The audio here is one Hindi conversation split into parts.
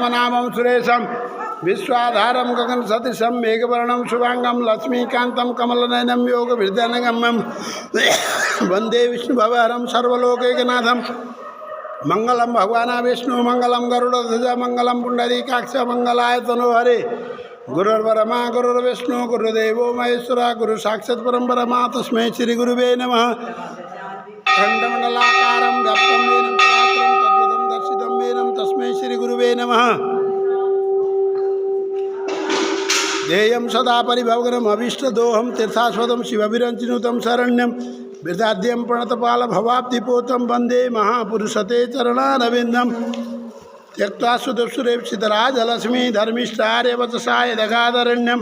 पद्मनाभं सुरेशं विश्वाधारं गगन सदृशं मेघवर्णं शुभांगं लक्ष्मीकान्तं कमलनयनं योगविद्यानगम्यं वन्दे विष्णुभवहरं सर्वलोकैकनाथं मंगलम भगवान विष्णु मंगलम गरुड़ध्वज मंगलम पुंडरीकाक्ष मंगलाय तनोहरे गुरुर्ब्रह्मा गुरुर्विष्णु गुरुदेवो महेश्वरा गुरु साक्षात् परं ब्रह्म तस्मै श्री गुरुवे नमः। खंडमंडलाकारं व्याप्तं येन तत्पदं दर्शितं येन तस्मै श्री गुरुवे नमः। ध्येयं सदा परिभवग्रम अभीष्टदोहं तीर्थास्पदं शिवभिरञ्चिनुतं शरण्यं वृद्धाद्यं प्रणतपाल भवाब्धिपोतं वन्दे महापुरुषते चरणारविन्दं त्यक्त्वा सुदुःसुरेप्सितराजलक्ष्मी धर्मिष्ठार्य वचसाय दगादरण्यं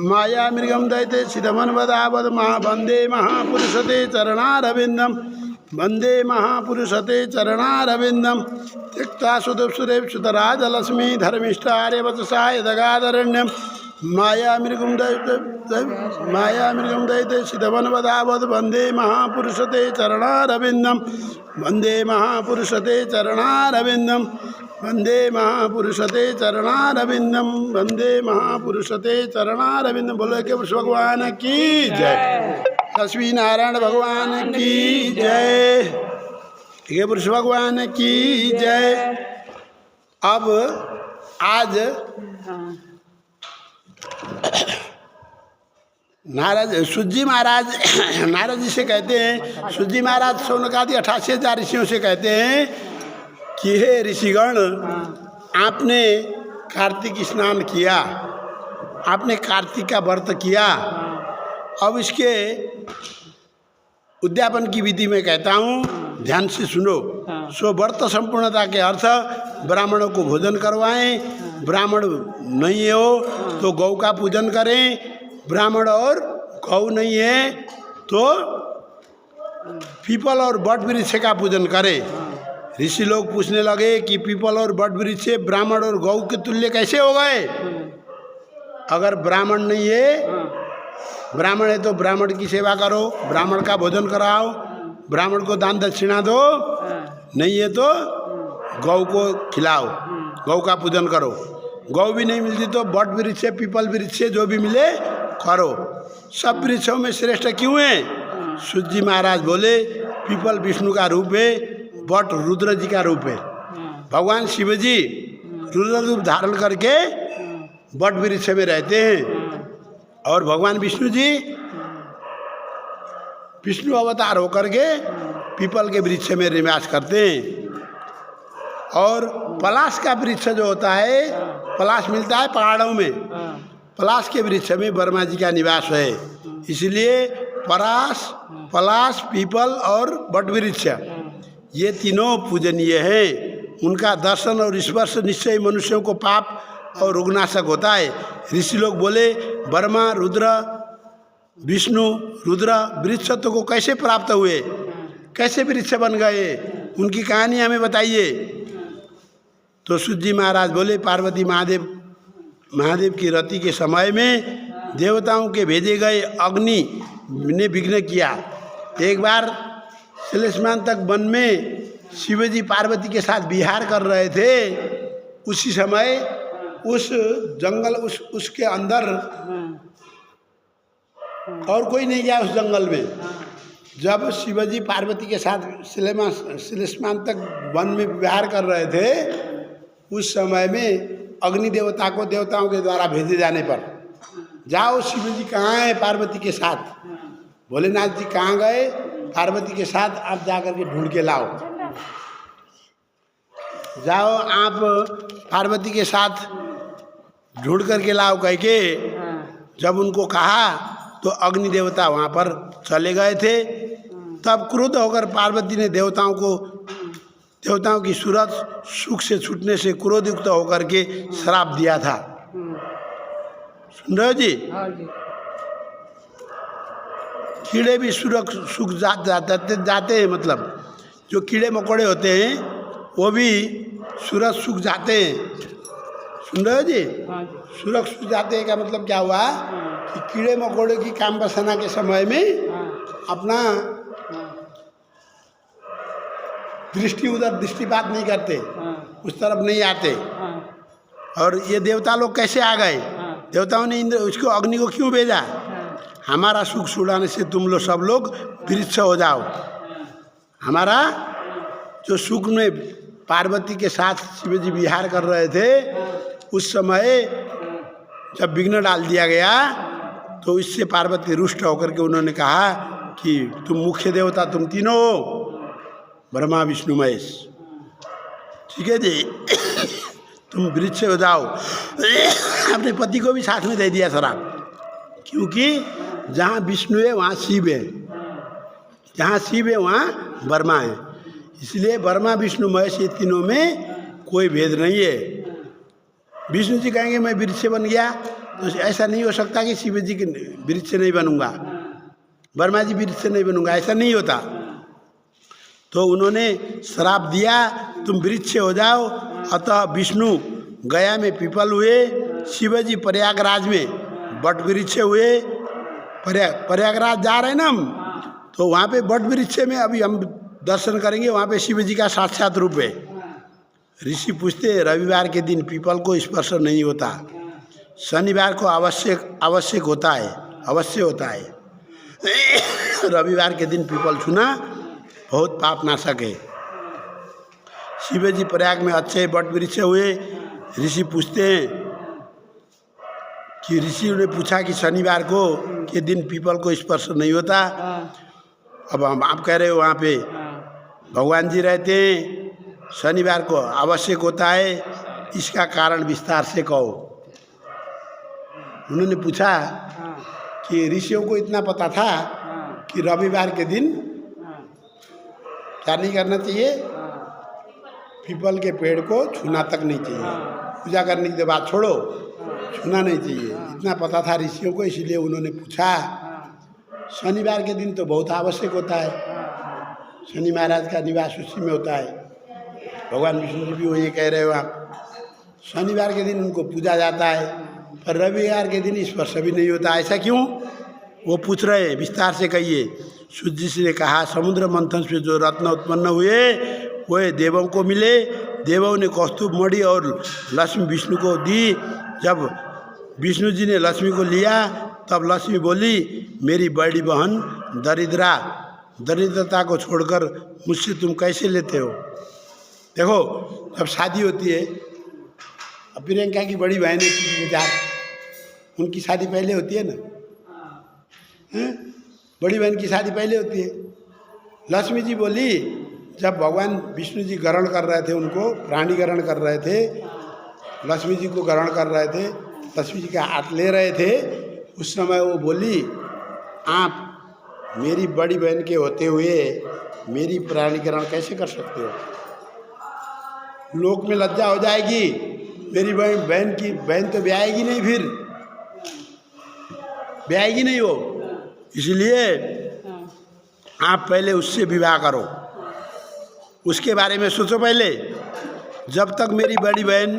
मायामृगं दैते सिद्धमन्वदावद वन्दे महापुरुषते चरणारविन्दं वन्दे महापुरुषते चरणारविन्दं त्यक्त्वा सुदुःसुरेप्सितराजलक्ष्मी धर्मिष्ठार्य वचसाय दगादरण्यं मायामृगं दैते सिद्धमन्वदावद वन्दे महापुरुषते चरणारविन्दं वन्दे महापुरुषते चरणारविन्दं वन्दे महापुरुषते चरणारविन्दं वन्दे महापुरुषते चरणारविन्दं। बोलो के भगवान की जय, लक्ष्मी नारायण भगवान की जय, के पुरुष भगवान की जय। अब आज नारद सूजी महाराज नारद जी से कहते हैं, सूजी महाराज सोनकादि 88,000 ऋषियों से कहते हैं कि हे ऋषिगण, आपने कार्तिक स्नान किया, आपने कार्तिक का व्रत किया। अब इसके उद्यापन की विधि में कहता हूँ, ध्यान से सुनो। सो व्रत संपूर्णता के अर्थ ब्राह्मणों को भोजन करवाएं, ब्राह्मण नहीं हो तो गौ का पूजन करें, ब्राह्मण और गौ नहीं है तो पीपल और बट वृक्ष का पूजन करें। ऋषि लोग पूछने लगे कि पीपल और बट वृक्ष ब्राह्मण और गौ के तुल्य कैसे हो गए? अगर ब्राह्मण नहीं है, ब्राह्मण है तो ब्राह्मण की सेवा करो, ब्राह्मण का भोजन कराओ, ब्राह्मण को दान दक्षिणा दो, नहीं है तो गौ को खिलाओ, गौ का पूजन करो। गौ भी नहीं मिलती तो बट वृक्ष पीपल वृक्ष जो भी मिले करो। सब वृक्षों में श्रेष्ठ क्यों है? सूजी महाराज बोले पीपल विष्णु का रूप है, बट रुद्र जी का रूप है। भगवान शिव जी रुद्र रूप धारण करके बट वृक्ष में रहते हैं और भगवान विष्णु जी विष्णु अवतार होकर के पीपल के वृक्ष में निवास करते हैं। और पलाश का वृक्ष जो होता है, पलाश मिलता है पहाड़ों में, पलाश के वृक्ष में ब्रह्मा जी का निवास है। इसलिए पलाश पीपल और बट वृक्ष ये तीनों पूजनीय हैं। उनका दर्शन और स्पर्श निश्चय मनुष्यों को पाप और रोगनाशक होता है। ऋषि लोग बोले ब्रह्मा रुद्र विष्णु रुद्र वृक्षत्व को कैसे प्राप्त हुए, कैसे वृक्ष बन गए, उनकी कहानी हमें बताइए। तो सूजी महाराज बोले पार्वती महादेव की रति के समय में देवताओं के भेजे गए अग्नि ने विघ्न किया। एक बार श्लेष्मान तक वन में शिवजी पार्वती के साथ विहार कर रहे थे। उसी समय उस जंगल उसके अंदर और कोई नहीं गया उस जंगल में। जब शिवजी पार्वती के साथ श्लेष्मान तक वन में विहार कर रहे थे, उस समय में अग्नि देवता को देवताओं के द्वारा भेजे जाने पर, जाओ शिवजी कहाँ हैं पार्वती के साथ। भोलेनाथ जी कहाँ गए? पार्वती के साथ आप जा कर के ढूंढ के लाओ। जाओ आप पार्वती के साथ ढूंढ करके लाओ कह के जब उनको कहा तो अग्नि देवता वहाँ पर चले गए थे। तब क्रोध होकर पार्वती ने देवताओं की सूरत सुख से छूटने से क्रोधयुक्त होकर के श्राप दिया था। सुन रहे हो जी? कीड़े भी सुख जाते हैं, मतलब जो कीड़े मकोड़े होते हैं वो भी सूरज सूख जाते हैं। सुन रहे हो जी? सूरज सूख जाते हैं का मतलब क्या हुआ कि कीड़े मकोड़े की काम बसाना के समय में अपना दृष्टि उधर दृष्टिपात नहीं करते, उस तरफ नहीं आते। और ये देवता लोग कैसे आ गए? देवताओं ने इंद्र उसको अग्नि को क्यों भेजा? हमारा सुख छुड़ाने से तुम लोग सब लोग वृक्ष हो जाओ। हमारा जो सुख में पार्वती के साथ शिव जी विहार कर रहे थे, उस समय जब विघ्न डाल दिया गया तो इससे पार्वती रुष्ट होकर के उन्होंने कहा कि तुम मुख्य देवता तुम तीनों हो, ब्रह्मा विष्णु महेश, ठीक है जी, तुम वृक्ष हो जाओ। अपने पति को भी साथ में दे दिया शराब, क्योंकि जहाँ विष्णु है वहाँ शिव है, जहाँ शिव है वहाँ ब्रह्मा है, इसलिए ब्रह्मा विष्णु महेश ये तीनों में कोई भेद नहीं है। विष्णु जी कहेंगे मैं वृक्ष बन गया, तो ऐसा नहीं हो सकता कि शिव जी के वृक्ष नहीं बनूंगा, ब्रह्मा जी वृक्ष नहीं बनूंगा, ऐसा नहीं होता। तो उन्होंने श्राप दिया तुम वृक्ष हो जाओ। अतः विष्णु गया में पीपल हुए, शिव जी प्रयागराज में बट वृक्ष हुए। प्रयागराज जा रहे हैं ना हम, तो वहाँ पे बट वृक्ष में अभी हम दर्शन करेंगे, वहाँ पे शिव जी का साक्षात रूप है। ऋषि पूछते रविवार के दिन पीपल को स्पर्श नहीं होता, शनिवार को आवश्यक होता है, अवश्य होता है। रविवार के दिन पीपल छूना बहुत पाप नाशक है। शिव जी प्रयाग में अच्छे बट वृक्ष हुए। ऋषि पूछते हैं कि ऋषि ने पूछा कि शनिवार को के दिन पीपल को स्पर्श नहीं होता। अब हम आप कह रहे हो वहाँ पे भगवान जी रहते हैं, शनिवार को आवश्यक होता है, इसका कारण विस्तार से कहो। उन्होंने पूछा कि ऋषियों को इतना पता था कि रविवार के दिन क्या नहीं करना चाहिए, पीपल के पेड़ को छूना तक नहीं चाहिए, पूजा करने के बाद छोड़ो, छूना नहीं चाहिए, इतना पता था ऋषियों को। इसलिए उन्होंने पूछा शनिवार के दिन तो बहुत आवश्यक होता है, शनि महाराज का निवास उसी में होता है, भगवान विष्णु जी भी वही कह रहे हो आप। शनिवार के दिन उनको पूजा जाता है, पर रविवार के दिन स्पर्श भी नहीं होता, ऐसा क्यों? वो पूछ रहे हैं, विस्तार से कहिए। सूत जी ने कहा समुद्र मंथन से जो रत्न उत्पन्न हुए वे देवों को मिले, देवों ने कौस्तुभ मणि और लक्ष्मी विष्णु को दी। जब विष्णु जी ने लक्ष्मी को लिया तब लक्ष्मी बोली मेरी बड़ी बहन दरिद्रता को छोड़कर मुझसे तुम कैसे लेते हो। देखो जब शादी होती है, अब प्रियंका की बड़ी बहन है, उनकी शादी पहले होती है ना, बड़ी बहन की शादी पहले होती है। लक्ष्मी जी बोली जब भगवान विष्णु जी ग्रहण कर रहे थे, उनको प्राणी ग्रहण कर रहे थे, लक्ष्मी जी को ग्रहण कर रहे थे, लक्ष्मी जी का हाथ ले रहे थे, उस समय वो बोली आप मेरी बड़ी बहन के होते हुए मेरी प्राणी ग्रहण कैसे कर सकते हो, लोक में लज्जा हो जाएगी, मेरी बहन तो ब्याएगी नहीं, फिर ब्याएगी नहीं वो, इसलिए आप पहले उससे विवाह करो, उसके बारे में सोचो पहले। जब तक मेरी बड़ी बहन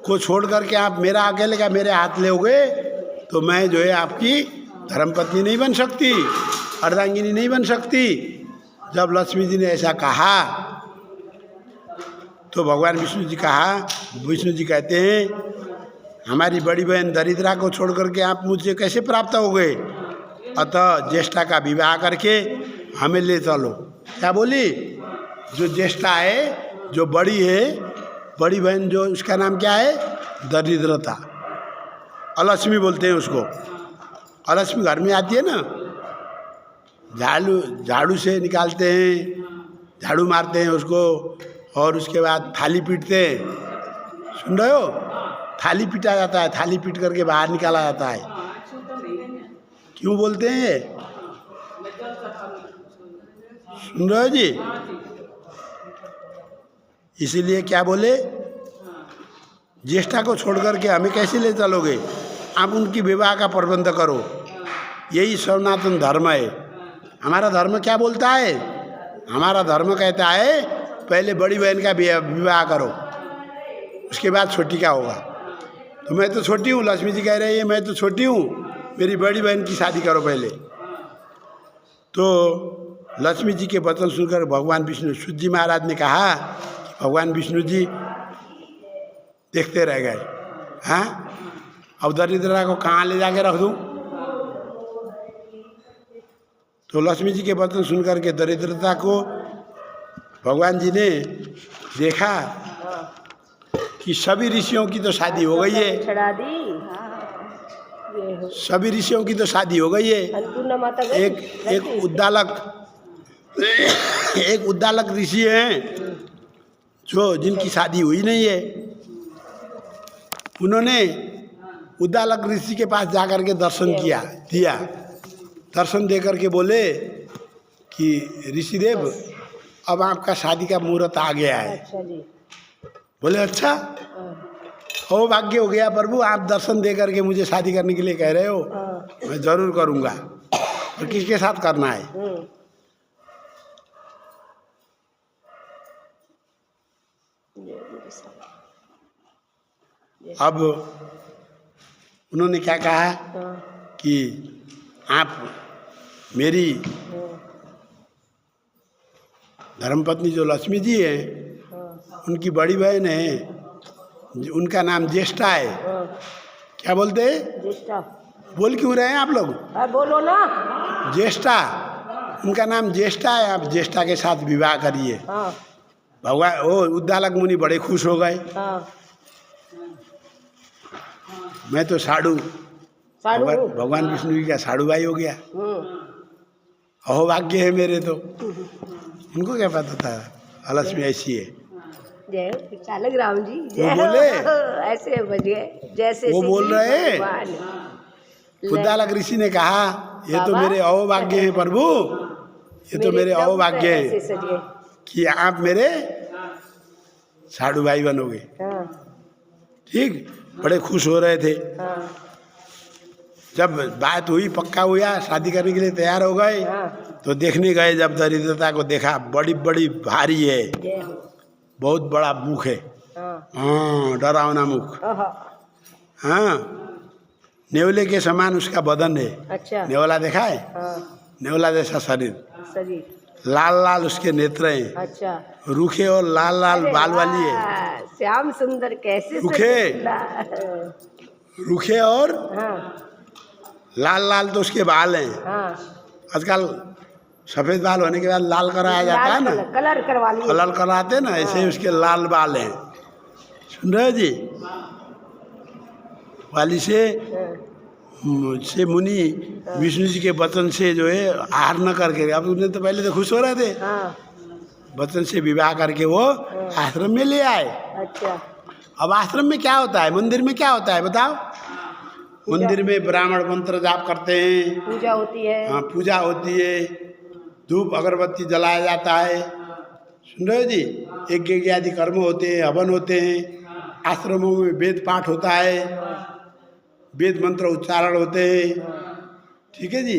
को छोड़ करके आप मेरा अकेले का मेरे हाथ लोगे तो मैं जो है आपकी धर्मपत्नी नहीं बन सकती, अर्धांगिनी नहीं बन सकती। जब लक्ष्मी जी ने ऐसा कहा तो भगवान विष्णु जी कहते हैं हमारी बड़ी बहन दरिद्रा को छोड़ करके आप मुझे कैसे प्राप्त हो गए, अतः ज्येष्ठा का विवाह करके हमें ले चलो। क्या बोली? जो ज्येष्ठा है, जो बड़ी है, बड़ी बहन जो उसका नाम क्या है, दरिद्रता, अलक्ष्मी बोलते हैं उसको। अलक्ष्मी घर में आती है ना, झाड़ू से निकालते हैं, झाड़ू मारते हैं उसको, और उसके बाद थाली पीटते हैं, सुन रहे हो, थाली पीटा जाता है, थाली पीट करके बाहर निकाला जाता है। क्यों बोलते हैं, सुन रहे हो जी? इसीलिए क्या बोले, ज्येष्ठा को छोड़ करके हमें कैसे ले चलोगे, आप उनकी विवाह का प्रबंध करो। यही सनातन धर्म है। हमारा धर्म क्या बोलता है? हमारा धर्म कहता है पहले बड़ी बहन का विवाह करो, उसके बाद छोटी का होगा। तो मैं तो छोटी हूँ, लक्ष्मी जी कह रही है मैं तो छोटी हूँ, मेरी बड़ी बहन की शादी करो पहले। तो लक्ष्मी जी के वचन सुनकर भगवान विष्णु, सूत जी महाराज ने कहा भगवान विष्णु जी देखते रह गए। हाँ, अब दरिद्रता को कहाँ ले जाके रख दूँ? तो लक्ष्मी जी के वचन सुन करके दरिद्रता को भगवान जी ने देखा कि सभी ऋषियों की तो शादी हो गई है, सभी ऋषियों की तो शादी हो गई है। एक उद्दालक ऋषि हैं जो जिनकी शादी हुई नहीं है। उन्होंने उद्दालक ऋषि के पास जाकर के दर्शन दिया। दर्शन दे करके बोले कि ऋषिदेव, अब आपका शादी का मुहूर्त आ गया है। अच्छा जी। बोले अच्छा, हो भाग्य हो गया प्रभु, आप दर्शन दे करके मुझे शादी करने के लिए कह रहे हो। मैं जरूर करूँगा। तो किसके साथ करना है? अब उन्होंने क्या कहा कि आप मेरी धर्मपत्नी जो लक्ष्मी जी है, उनकी बड़ी बहन है, उनका नाम ज्येष्ठा है। क्या बोलते हैं? ज्येष्ठा। बोल क्यों रहे हैं आप लोग? बोलो ना। ज्येष्ठा, उनका नाम ज्येष्ठा है। आप ज्येष्ठा के साथ विवाह करिए। भगवान वो उद्दालक मुनि बड़े खुश हो गए। मैं तो साधु भगवान विष्णु जी का साधु भाई हो गया। अहो भाग्य है मेरे। तो उनको क्या पता था लक्ष्मी ऐसी है। जय चालक राम जी। वो बोले ऐसे बजे जैसे वो बोल रहे। उद्दालक ऋषि ने कहा, ये तो मेरे अहोभाग्य है प्रभु, ये तो मेरे अहोभाग्य है कि आप मेरे साधु भाई बनोगे। ठीक, बड़े खुश हो रहे थे। जब बात हुई, पक्का हुआ, शादी करने के लिए तैयार हो गए, तो देखने गए। जब दरिद्रता को देखा, बड़ी बड़ी भारी है, बहुत बड़ा मुख है। हाँ, डरावना मुख। हाँ, नेवले के समान उसका बदन है। अच्छा। नेवला देखा है? नेवला जैसा शरीर, लाल लाल उसके नेत्र हैं। अच्छा। रूखे और लाल लाल बाल वाली है। श्याम सुंदर कैसे रूखे और लाल लाल तो उसके बाल हैं। आजकल सफेद बाल होने के बाद लाल कराया जाता है ना, कलर कराते हैं ना, ऐसे उसके लाल बाल हैं। सुन रहे जी? वाली से मुनि विष्णु जी के वचन से जो है आहार न करके, अब उन्हें तो पहले तो खुश हो रहे थे, वचन से विवाह करके वो आश्रम में ले आए। अच्छा। अब आश्रम में क्या होता है, मंदिर में क्या होता है बताओ? मंदिर में ब्राह्मण मंत्र जाप करते हैं, पूजा होती है। हाँ, पूजा होती है, धूप अगरबत्ती जलाया जाता है। सुन रहे हो जी? यज्ञ आदि कर्म होते हैं, हवन होते हैं। आश्रमों में वेद पाठ होता है, वेद मंत्र उच्चारण होते हैं। ठीक है जी?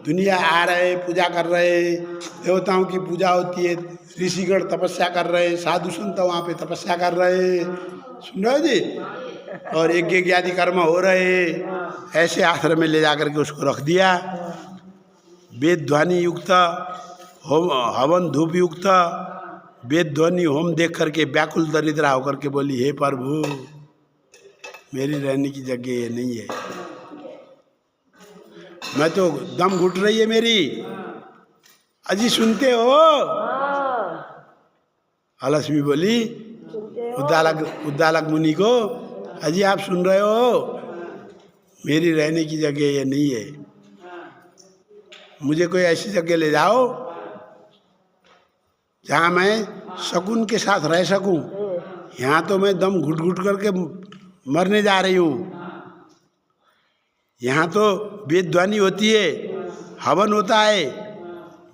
दुनिया आ रहे, पूजा कर रहे, देवताओं की पूजा होती है, ऋषिगण तपस्या कर रहे, साधु संत वहाँ पे तपस्या कर रहे। सुन रहे हो जी? और यज्ञ आदि कर्म हो रहे। ऐसे आश्रम में ले जाकर के उसको रख दिया। वेद ध्वनि युक्त होम, हवन धूप युक्त वेद ध्वनि होम देख करके व्याकुल दरिद्रा होकर के बोली, हे प्रभु, मेरी रहने की जगह ये नहीं है, मैं तो दम घुट रही है मेरी। अजी सुनते हो? लक्ष्मी बोली उद्दालक मुनि को, अजी आप सुन रहे हो? मेरी रहने की जगह ये नहीं है, मुझे कोई ऐसी जगह ले जाओ जहाँ मैं शकुन के साथ रह सकूं। यहाँ तो मैं दम घुट घुट करके मरने जा रही हूँ। यहाँ तो वेद ध्वनि होती है, हवन होता है,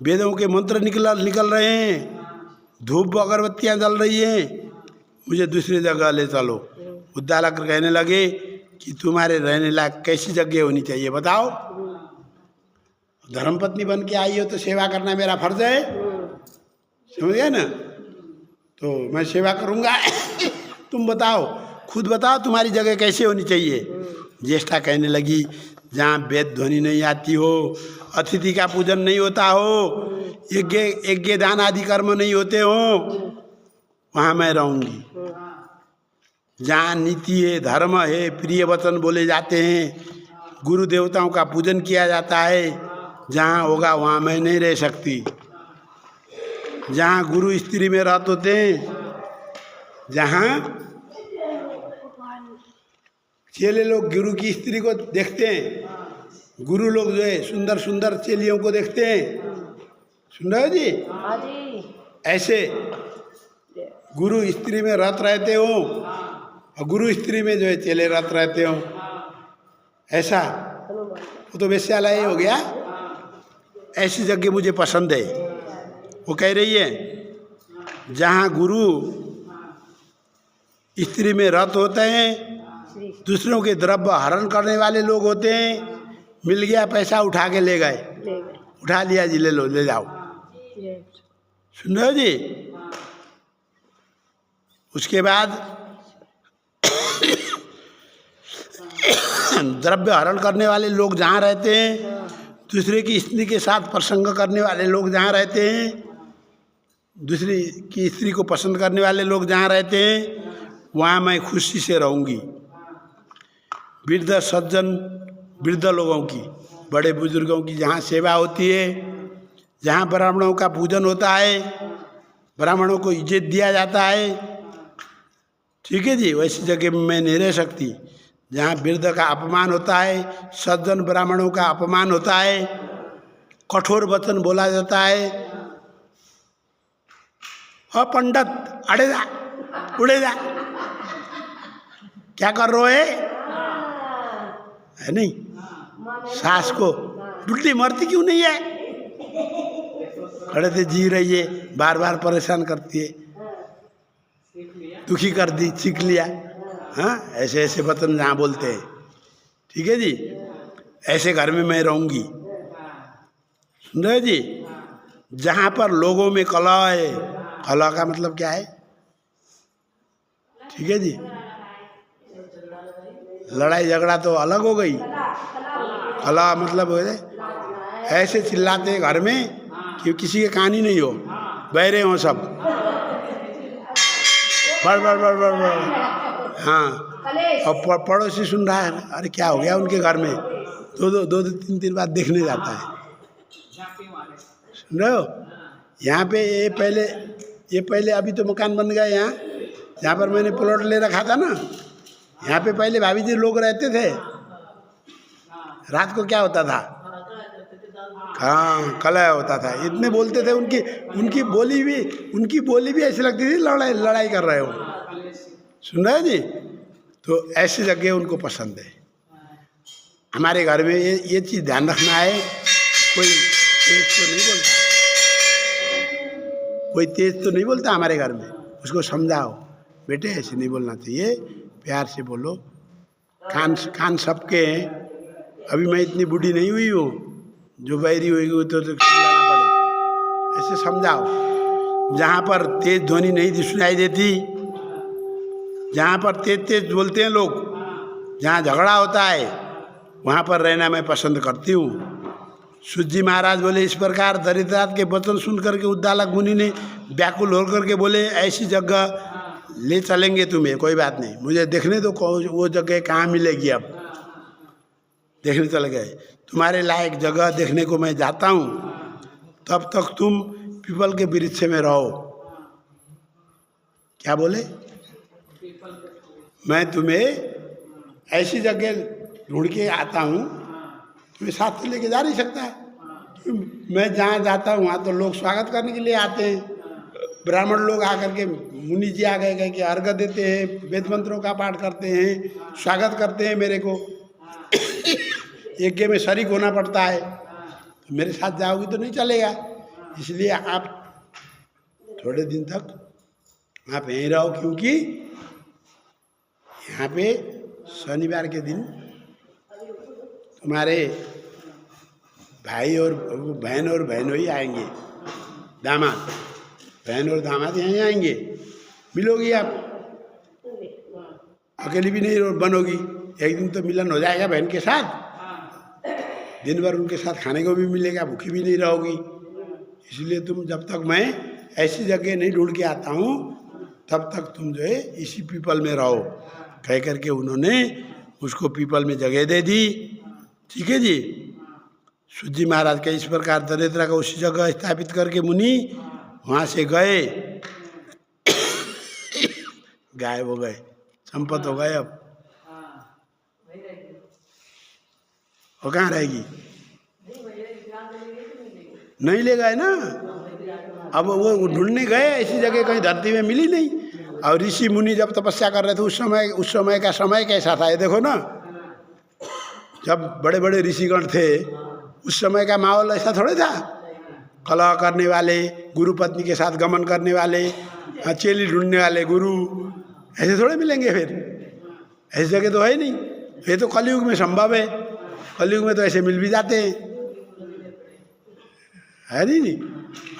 वेदों के मंत्र निकल रहे हैं, धूप अगरबत्तियाँ जल रही हैं, मुझे दूसरी जगह ले चलो। उद्दालक कहने लगे कि तुम्हारे रहने लायक कैसी जगह होनी चाहिए बताओ? धर्मपत्नी बन के आई हो तो सेवा करना मेरा फर्ज है, समझ गए ना? तो मैं सेवा करूँगा। तुम बताओ, खुद बताओ तुम्हारी जगह कैसे होनी चाहिए? ज्येष्ठा कहने लगी, जहाँ वेद ध्वनि नहीं आती हो, अतिथि का पूजन नहीं होता हो, यज्ञ दान आदि कर्म नहीं होते हो, वहाँ मैं रहूँगी। जहाँ नीति है, धर्म है, प्रिय वचन बोले जाते हैं, गुरु देवताओं का पूजन किया जाता है, जहाँ होगा वहाँ मैं नहीं रह सकती। जहाँ गुरु स्त्री में रहते होते हैं, जहाँ चेले लोग गुरु की स्त्री को देखते हैं, गुरु लोग जो है सुंदर सुंदर चेलियों को देखते हैं। सुन रहे हो जी? हाँ जी। ऐसे गुरु स्त्री में रत रहते हो और गुरु स्त्री में जो है चेले रत रहते हो, ऐसा वो तो वेश्यालय हो गया। ऐसी जगह मुझे पसंद है। वो कह रही है जहाँ गुरु स्त्री में रत होते हैं, दूसरों के द्रव्य हरण करने वाले लोग होते हैं, मिल गया पैसा उठा के ले गए, उठा लिया जी, ले लो, ले जाओ। सुन रहे हो जी? उसके बाद द्रव्य हरण करने वाले लोग जहाँ रहते हैं, दूसरे की स्त्री के साथ प्रसंग करने वाले लोग जहाँ रहते हैं, दूसरी की स्त्री को पसंद करने वाले लोग जहाँ रहते हैं, वहाँ मैं खुशी से रहूँगी। वृद्ध सज्जन, वृद्ध लोगों की, बड़े बुजुर्गों की जहाँ सेवा होती है, जहाँ ब्राह्मणों का पूजन होता है, ब्राह्मणों को इज्जत दिया जाता है, ठीक है जी, वैसी जगह में मैं नहीं रह सकती। जहाँ वृद्ध का अपमान होता है, सज्जन ब्राह्मणों का अपमान होता है, कठोर वचन बोला जाता है, हाँ पंडित अड़े जा, उड़े जा, क्या कर रहे है नहीं? सास को बुढ़ी मरती क्यों नहीं है? खड़े थे जी रही है, बार बार परेशान करती है, दुखी कर दी, सीख लिया। हाँ, ऐसे ऐसे वचन जहाँ बोलते हैं, ठीक है जी, ऐसे घर में मैं रहूँगी। सुन रहे जी? जहाँ पर लोगों में कलह है, कलह का मतलब क्या है? ठीक है जी, लड़ाई झगड़ा तो अलग हो गई, कलह मतलब हो जाए ऐसे चिल्लाते हैं घर में कि किसी के कहानी नहीं हो, बहरे हो सब, बड़ बड़ बड़ बड़ बड़, हाँ। और पड़ोसी सुन रहा है, अरे क्या हो गया उनके घर में, दो तीन बाद देखने जाता है। सुन रहे हो? यहाँ पे ये पहले अभी तो मकान बन गया यहाँ, जहाँ पर मैंने प्लॉट ले रखा था ना, यहाँ पे पहले भाभी जी लोग रहते थे। रात को क्या होता था? हाँ, कलह होता था, इतने बोलते थे, उनकी बोली भी ऐसी लगती थी लड़ाई कर रहे हो। सुन रहे हो जी? तो ऐसी जगह उनको पसंद है। हमारे घर में ये चीज़ ध्यान रखना है, कोई तेज तो नहीं बोलता, कोई तेज तो नहीं बोलता हमारे घर में, उसको समझाओ, बेटे ऐसे नहीं बोलना चाहिए, प्यार से बोलो, कान सबके हैं। अभी मैं इतनी बूढ़ी नहीं हुई हूँ, जो बहरी हुई तो समझाना पड़े, ऐसे समझाओ। जहाँ पर तेज ध्वनि नहीं सुनाई देती, जहाँ पर तेज बोलते हैं लोग, जहाँ झगड़ा होता है, वहाँ पर रहना मैं पसंद करती हूँ। सूत जी महाराज बोले इस प्रकार दरिद्रनाथ के वचन सुन करके उद्दालक मुनि ने व्याकुल होकर के बोले, ऐसी जगह ले चलेंगे तुम्हें, कोई बात नहीं, मुझे देखने दो वो जगह कहाँ मिलेगी। अब देखने चले गए, तुम्हारे लायक जगह देखने को मैं जाता हूँ, तब तक तुम पीपल के वृक्ष में रहो। क्या बोले? मैं तुम्हें ऐसी जगह ढूंढ के आता हूँ, तुम्हें साथ से लेके जा नहीं सकता है। मैं जहाँ जाता हूँ वहाँ तो लोग स्वागत करने के लिए आते हैं, ब्राह्मण लोग आकर के, मुनि जी आ गए कि अर्घ्य देते हैं, वेद मंत्रों का पाठ करते हैं, स्वागत करते हैं मेरे को। यज्ञ में शरीक होना पड़ता है, तो मेरे साथ जाओगी तो नहीं चलेगा, इसलिए आप थोड़े दिन तक आप यहीं रहो, क्योंकि यहाँ पे शनिवार के दिन तुम्हारे भाई और बहन और बहनोई आएंगे, दामाद, बहन और दामाद यहीं आएंगे, मिलोगी आप, अकेली भी नहीं बनोगी। एक दिन तो मिलन हो जाएगा बहन के साथ, दिन भर उनके साथ खाने को भी मिलेगा, भूखी भी नहीं रहोगी। इसलिए तुम जब तक मैं ऐसी जगह नहीं ढूंढ के आता हूँ, तब तक तुम जो है इसी पीपल में रहो, कह करके उन्होंने उसको पीपल में जगह दे दी। ठीक है जी। सूत जी महाराज का इस प्रकार दरिद्र का उसी जगह स्थापित करके मुनि वहाँ से गए, गायब हो गए, संपत्ति हो गए। अब वो कहाँ रहेगी? नहीं ले गए ना। अब वो ढूंढने गए, ऐसी जगह कहीं धरती में मिली नहीं। और ऋषि मुनि जब तपस्या कर रहे थे उस समय का समय कैसा था ये देखो ना। जब बड़े बड़े ऋषिगण थे उस समय का माहौल ऐसा थोड़े था। कलह करने वाले, गुरु पत्नी के साथ गमन करने वाले, चेली ढूंढने वाले गुरु, ऐसे थोड़े मिलेंगे फिर। ऐसी जगह तो है नहीं। ये तो कलयुग में संभव है। कलयुग में तो ऐसे मिल भी जाते हैं, है नहीं।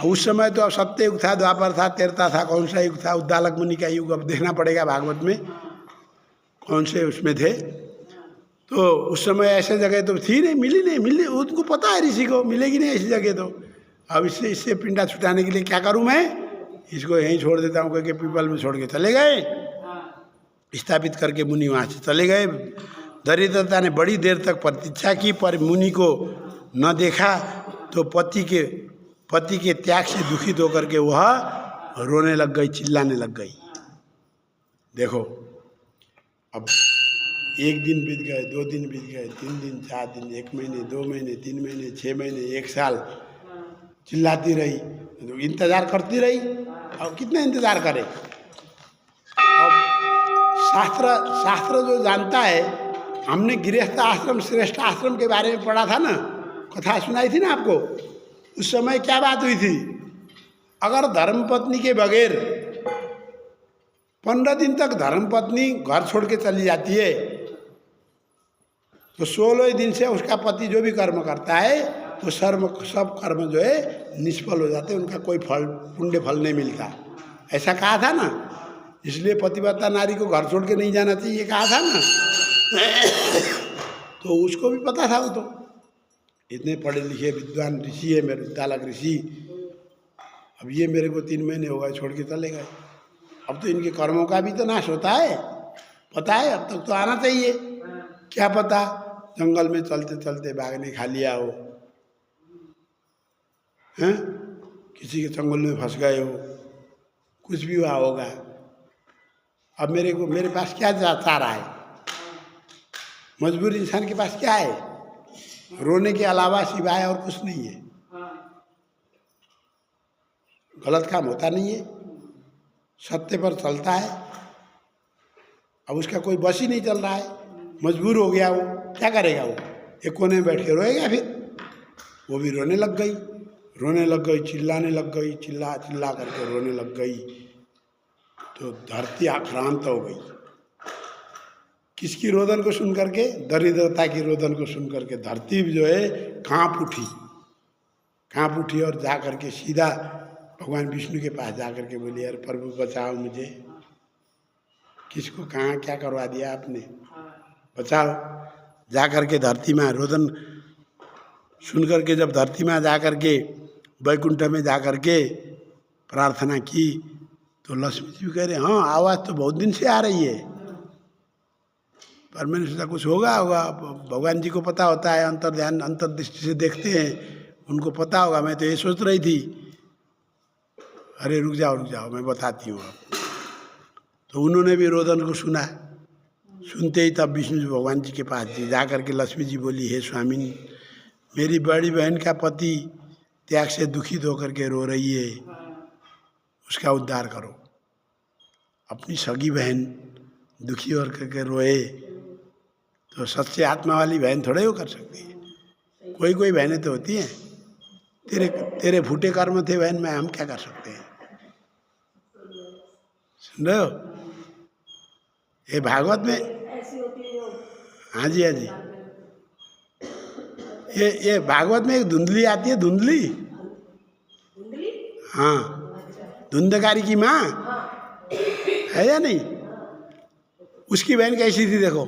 उस समय तो अब सत्य युग था, द्वापर था, त्रेता था, कौन सा युग था? उद्दालक मुनि का युग। अब देखना पड़ेगा भागवत में कौन से उसमें थे। तो उस समय ऐसे जगह तो थी नहीं, मिली। उनको पता है ऋषि को मिलेगी नहीं ऐसी जगह। तो अब इससे पिंडा छुटाने के लिए क्या करूं मैं? इसको यहीं छोड़ देता हूँ करके पीपल में छोड़ के चले गए। स्थापित करके मुनि वहाँ से चले गए। दरिद्रता ने बड़ी देर तक प्रतीक्षा की, पर मुनि को न देखा। तो पति के त्याग से दुखित होकर के वह रोने लग गई, चिल्लाने लग गई। देखो, अब 1 दिन बीत गए, 2 दिन बीत गए, 3 दिन, 4 दिन, 1 महीने, 2 महीने, 3 महीने, 6 महीने, 1 साल चिल्लाती रही, तो इंतज़ार करती रही। अब कितना इंतज़ार करे? अब शास्त्र जो जानता है, हमने गृहस्थ आश्रम श्रेष्ठ आश्रम के बारे में पढ़ा था ना, कथा सुनाई थी ना आपको। उस समय क्या बात हुई थी? अगर धर्मपत्नी के बगैर 15 दिन तक धर्मपत्नी घर छोड़ के चली जाती है तो 16वें दिन से उसका पति जो भी कर्म करता है तो सब कर्म जो है निष्फल हो जाते हैं, उनका कोई फल, पुण्य फल नहीं मिलता। ऐसा कहा था ना। इसलिए पतिव्रता नारी को घर छोड़ के नहीं जाना चाहिए, ये कहा था ना। तो उसको भी पता था। वो तो इतने पढ़े लिखे विद्वान ऋषि है, मेरे उद्दालक ऋषि। अब ये मेरे को 3 महीने हो गए छोड़ के चले गए। अब तो इनके कर्मों का भी तो नाश होता है, पता है। अब तक तो आना चाहिए। क्या पता जंगल में चलते चलते बाघ ने खा लिया हो, हैं? किसी के चंगुल में फंस गए हो, कुछ भी हुआ होगा। अब मेरे पास क्या चारा है? मजबूर इंसान के पास क्या है? रोने के अलावा सिवाय और कुछ नहीं है। गलत काम होता नहीं है, सत्य पर चलता है। अब उसका कोई बस ही नहीं चल रहा है, मजबूर हो गया। वो क्या करेगा? वो एक कोने में बैठ के रोएगा। फिर वो भी रोने लग गई, चिल्लाने लग गई, चिल्ला करके रोने लग गई। तो धरती आक्रांत हो गई। किसकी रोदन को सुन करके? दरिद्रता की रोदन को सुन करके धरती जो है कांप उठी और जा करके सीधा भगवान विष्णु के पास जा करके बोली, यार प्रभु बचाओ मुझे। किसको कहाँ क्या करवा दिया आपने, बचाओ। जा करके धरती में रोदन सुन करके जब धरती में जा करके वैकुंठ में जा करके प्रार्थना की तो लक्ष्मी जी कह रहे, हाँ आवाज़ तो बहुत दिन से आ रही है, पर मैंने सोचा कुछ होगा। भगवान जी को पता होता है, अंतर्ध्यान अंतर्दृष्टि से देखते हैं, उनको पता होगा। मैं तो ये सोच रही थी। अरे रुक जाओ मैं बताती हूँ आप। तो उन्होंने भी रोदन को सुना। सुनते ही तब विष्णु जी भगवान जी के पास जा करके लक्ष्मी जी बोली, हे स्वामी, मेरी बड़ी बहन का पति त्याग से दुखित होकर के रो रही है, उसका उद्धार करो। अपनी सगी बहन दुखी होकर के रोए तो सच्चे आत्मा वाली बहन थोड़े हो कर सकती है। कोई बहनें तो होती हैं, तेरे फूटे कर्म थे बहन, में हम क्या कर सकते हैं। सुन रहे हो? ये भागवत में, हाँ जी, ये भागवत में एक धुंधली आती है, धुंधली। हाँ, धुंधकारी की माँ है या नहीं? उसकी बहन कैसी थी देखो।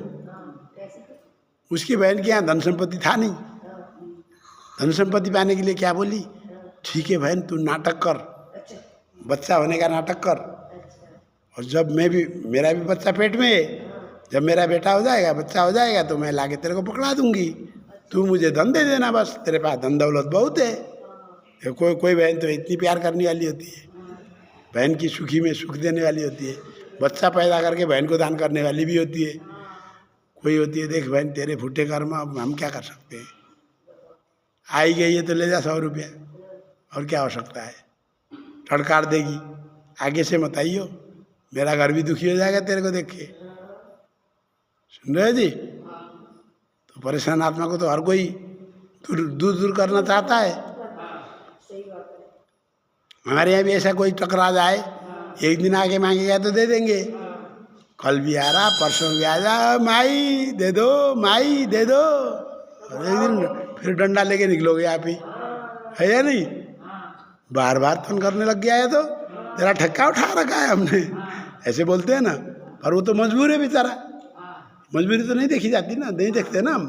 उसकी बहन के यहाँ धन संपत्ति था नहीं। धन संपत्ति पाने के लिए क्या बोली, ठीक है बहन तू नाटक कर, बच्चा होने का नाटक कर और जब मेरा भी बच्चा पेट में है, जब मेरा बेटा हो जाएगा, बच्चा हो जाएगा, तो मैं लाके तेरे को पकड़ा दूंगी, तू मुझे धन दे देना, बस तेरे पास धन दौलत बहुत है। कोई बहन तो इतनी प्यार करने वाली होती है, बहन की सुखी में सुख देने वाली होती है, बच्चा पैदा करके बहन को दान करने वाली भी होती है। कोई होती है, देख बहन तेरे फूटे कर्म, अब हम क्या कर सकते हैं, आई गई है तो ले जा 100 रुपया, और क्या हो सकता है, टड़कार देगी, आगे से मत आइयो, मेरा घर भी दुखी हो जाएगा तेरे को देख के। सुन रहे जी? तो परेशान आत्मा को तो हर कोई दूर करना चाहता है। हमारे यहाँ भी ऐसा कोई टकरा जाए, एक दिन आके मांगेगा तो दे देंगे, कल भी आ रहा, परसों भी आ जा, माई दे दो, माई दे दो, और एक दिन फिर डंडा लेके निकलोगे आप ही, है या नहीं? बार बार फोन करने लग गया है तो तेरा ठक्का उठा रखा है हमने, ऐसे बोलते हैं ना। पर वो तो मजबूर है बेचारा, मजबूरी तो नहीं देखी जाती ना, नहीं देखते ना हम,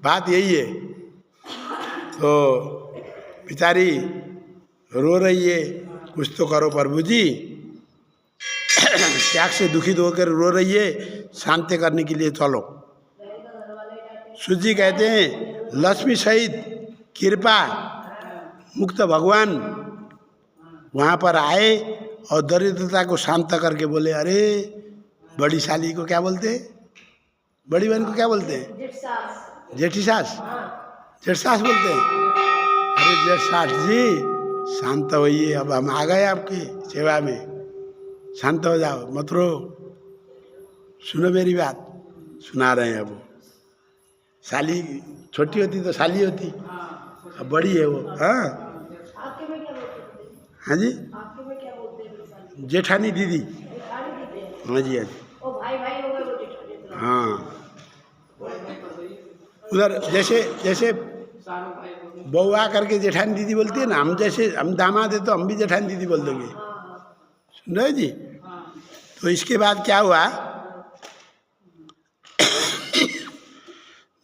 बात यही है। तो बेचारी रो रही है, कुछ तो करो प्रभु जी, त्याग से दुखित होकर रो रही है, शांति करने के लिए चलो। सूजी कहते हैं लक्ष्मी सहित कृपा मुक्त भगवान वहाँ पर आए और दरिद्रता को शांत करके बोले, अरे बड़ी साली को क्या बोलते हैं, बड़ी बहन को क्या बोलते हैं, जेठी सास, जेठ सास बोलते हैं। अरे जेठ सास जी शांत होइए, अब हम आ गए आपकी सेवा में, शांत हो जाओ, मत रो, सुनो मेरी बात, सुना रहे हैं। अब साली छोटी होती तो साली होती, अब बड़ी है वो। हाँ हाँ जी, जेठानी दीदी, हाँ जी, हाँ जी, हाँ। उधर जैसे बहू आ करके जेठानी दीदी बोलती है ना, हम जैसे हम दामाद है तो हम भी जेठानी दीदी बोल देंगे। सुन रहे जी? तो इसके बाद क्या हुआ,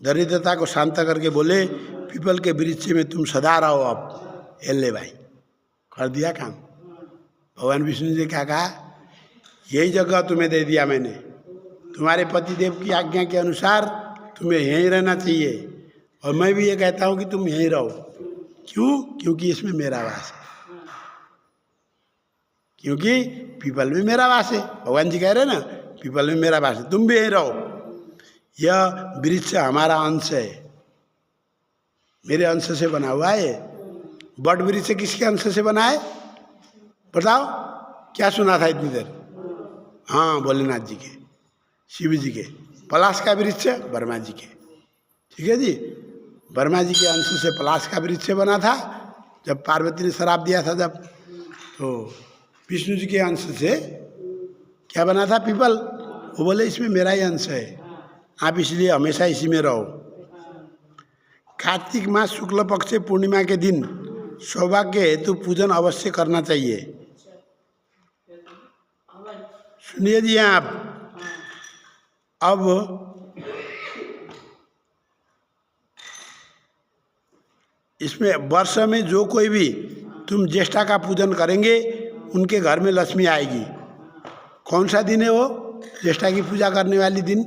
दरिद्रता को शांत करके बोले, पीपल के वृक्ष में तुम सदा रहो। अब एल्ले भाई कर दिया काम। भगवान विष्णु जी क्या कहा, यही जगह तुम्हें दे दिया मैंने, तुम्हारे पति देव की आज्ञा के अनुसार तुम्हें यहीं रहना चाहिए, और मैं भी ये कहता हूँ कि तुम यहीं रहो। क्यों? क्योंकि इसमें मेरा वास है, क्योंकि पीपल में मेरा वास है। भगवान जी कह रहे हैं ना, पीपल में मेरा वास है, तुम भी यहीं रहो। यह वृक्ष हमारा अंश है, मेरे अंश से बना हुआ है। बट वृक्ष किसके अंश से बना है बताओ? क्या सुना था इतनी देर? हाँ, भोलेनाथ जी के, शिव जी के। पलाश का वृक्ष वर्मा जी के, ठीक है जी। वर्मा जी के अंश से पलाश का वृक्ष बना था, जब पार्वती ने श्राप दिया था जब, तो विष्णु जी के अंश से क्या बना था? पीपल। वो बोले इसमें मेरा ही अंश है, आप इसलिए हमेशा इसी में रहो। कार्तिक मास शुक्ल पक्ष से पूर्णिमा के दिन सौभाग्य हेतु पूजन अवश्य करना चाहिए। सुनिए जी आप, अब इसमें वर्ष में जो कोई भी तुम ज्येष्ठा का पूजन करेंगे उनके घर में लक्ष्मी आएगी। कौन सा दिन है वो ज्येष्ठा की पूजा करने वाली दिन?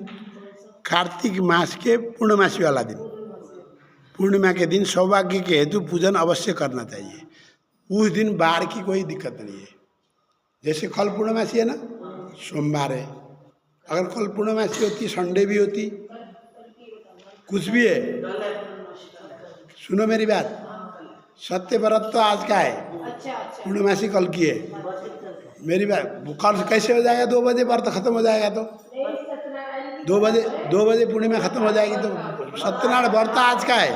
कार्तिक मास के पूर्णमासी वाला दिन। पूर्णिमा के दिन सौभाग्य के हेतु पूजन अवश्य करना चाहिए। उस दिन बाहर की कोई दिक्कत नहीं है। जैसे कल पूर्णमासी है ना, सोमवार है, अगर कल पूर्णमासी होती, संडे भी होती, कुछ भी है, सुनो मेरी बात, सत्य व्रत तो आज का है, पूर्णमासी कल की है। मेरी बात, कल कैसे हो जाएगा? 2 बजे व्रत खत्म हो जाएगा तो 2 बजे पूर्णिमा खत्म हो जाएगी, तो सत्यनारायण व्रत आज का है,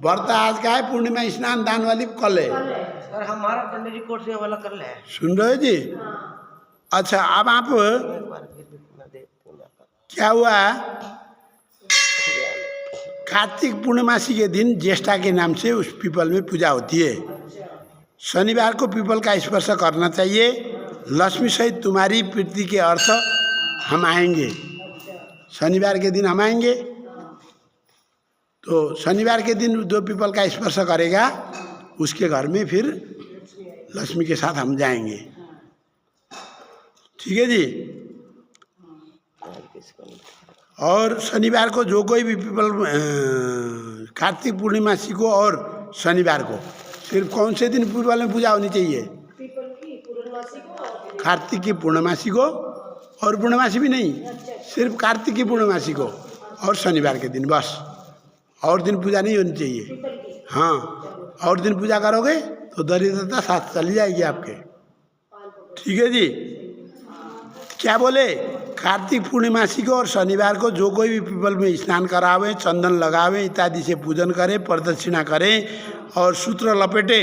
व्रत आज का है। पूर्णिमा स्नान दान वाली कल है। सर हमारा पंडित जी कोर्ट से वाला कर ले। सुन रहे हो जी? अच्छा, अब आप क्या हुआ, कार्तिक पूर्णमासी के दिन ज्येष्ठा के नाम से उस पीपल में पूजा होती है। शनिवार को पीपल का स्पर्श करना चाहिए। लक्ष्मी सहित तुम्हारी प्रीति के अर्थ हम आएंगे। शनिवार के दिन हम आएंगे, तो शनिवार के दिन जो पीपल का स्पर्श करेगा उसके घर में फिर लक्ष्मी के साथ हम जाएंगे। ठीक है जी। और शनिवार को जो कोई भी पीपल कार्तिक पूर्णिमासी को और शनिवार को सिर्फ कौन से दिन पीपल में पूजा होनी चाहिए? कार्तिक की पूर्णमासी को, और पूर्णमासी भी नहीं, सिर्फ कार्तिक की पूर्णमासी को और शनिवार के दिन, बस। और दिन पूजा नहीं होनी चाहिए। हाँ, और दिन पूजा करोगे तो दरिद्रता साथ चली जाएगी आपके। ठीक है जी। क्या बोले? कार्तिक पूर्णिमासी को और शनिवार को जो कोई भी पीपल में स्नान करावे, चंदन लगावे इत्यादि से पूजन करे, प्रदक्षिणा करे और सूत्र लपेटे,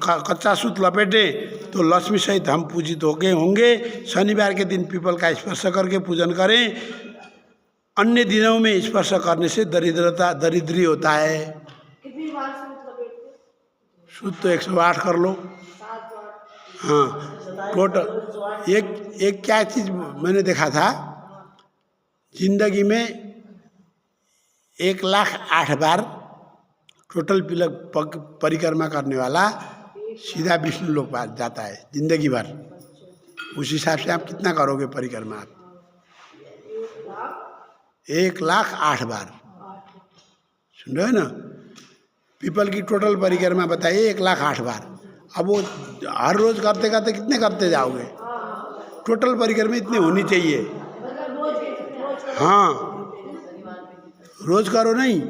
कच्चा सूत्र लपेटे तो लक्ष्मी सहित हम पूजित होंगे। शनिवार के दिन पीपल का स्पर्श करके पूजन करें। अन्य दिनों में स्पर्श करने से दरिद्री होता है। सूत्र तो 108 कर लो। हाँ, टोटल एक क्या चीज़ मैंने देखा था जिंदगी में 1,08 बार टोटल परिक्रमा करने वाला सीधा विष्णु लोक पास जाता है जिंदगी भर। उस हिसाब से आप कितना करोगे परिक्रमा? आप 1,08 बार। सुन रहे हो ना? पीपल की टोटल परिक्रमा बताइए 1,08 बार। अब वो हर रोज करते करते कितने करते जाओगे? टोटल परिक्रमा इतनी होनी चाहिए। हाँ, रोज करो नहीं,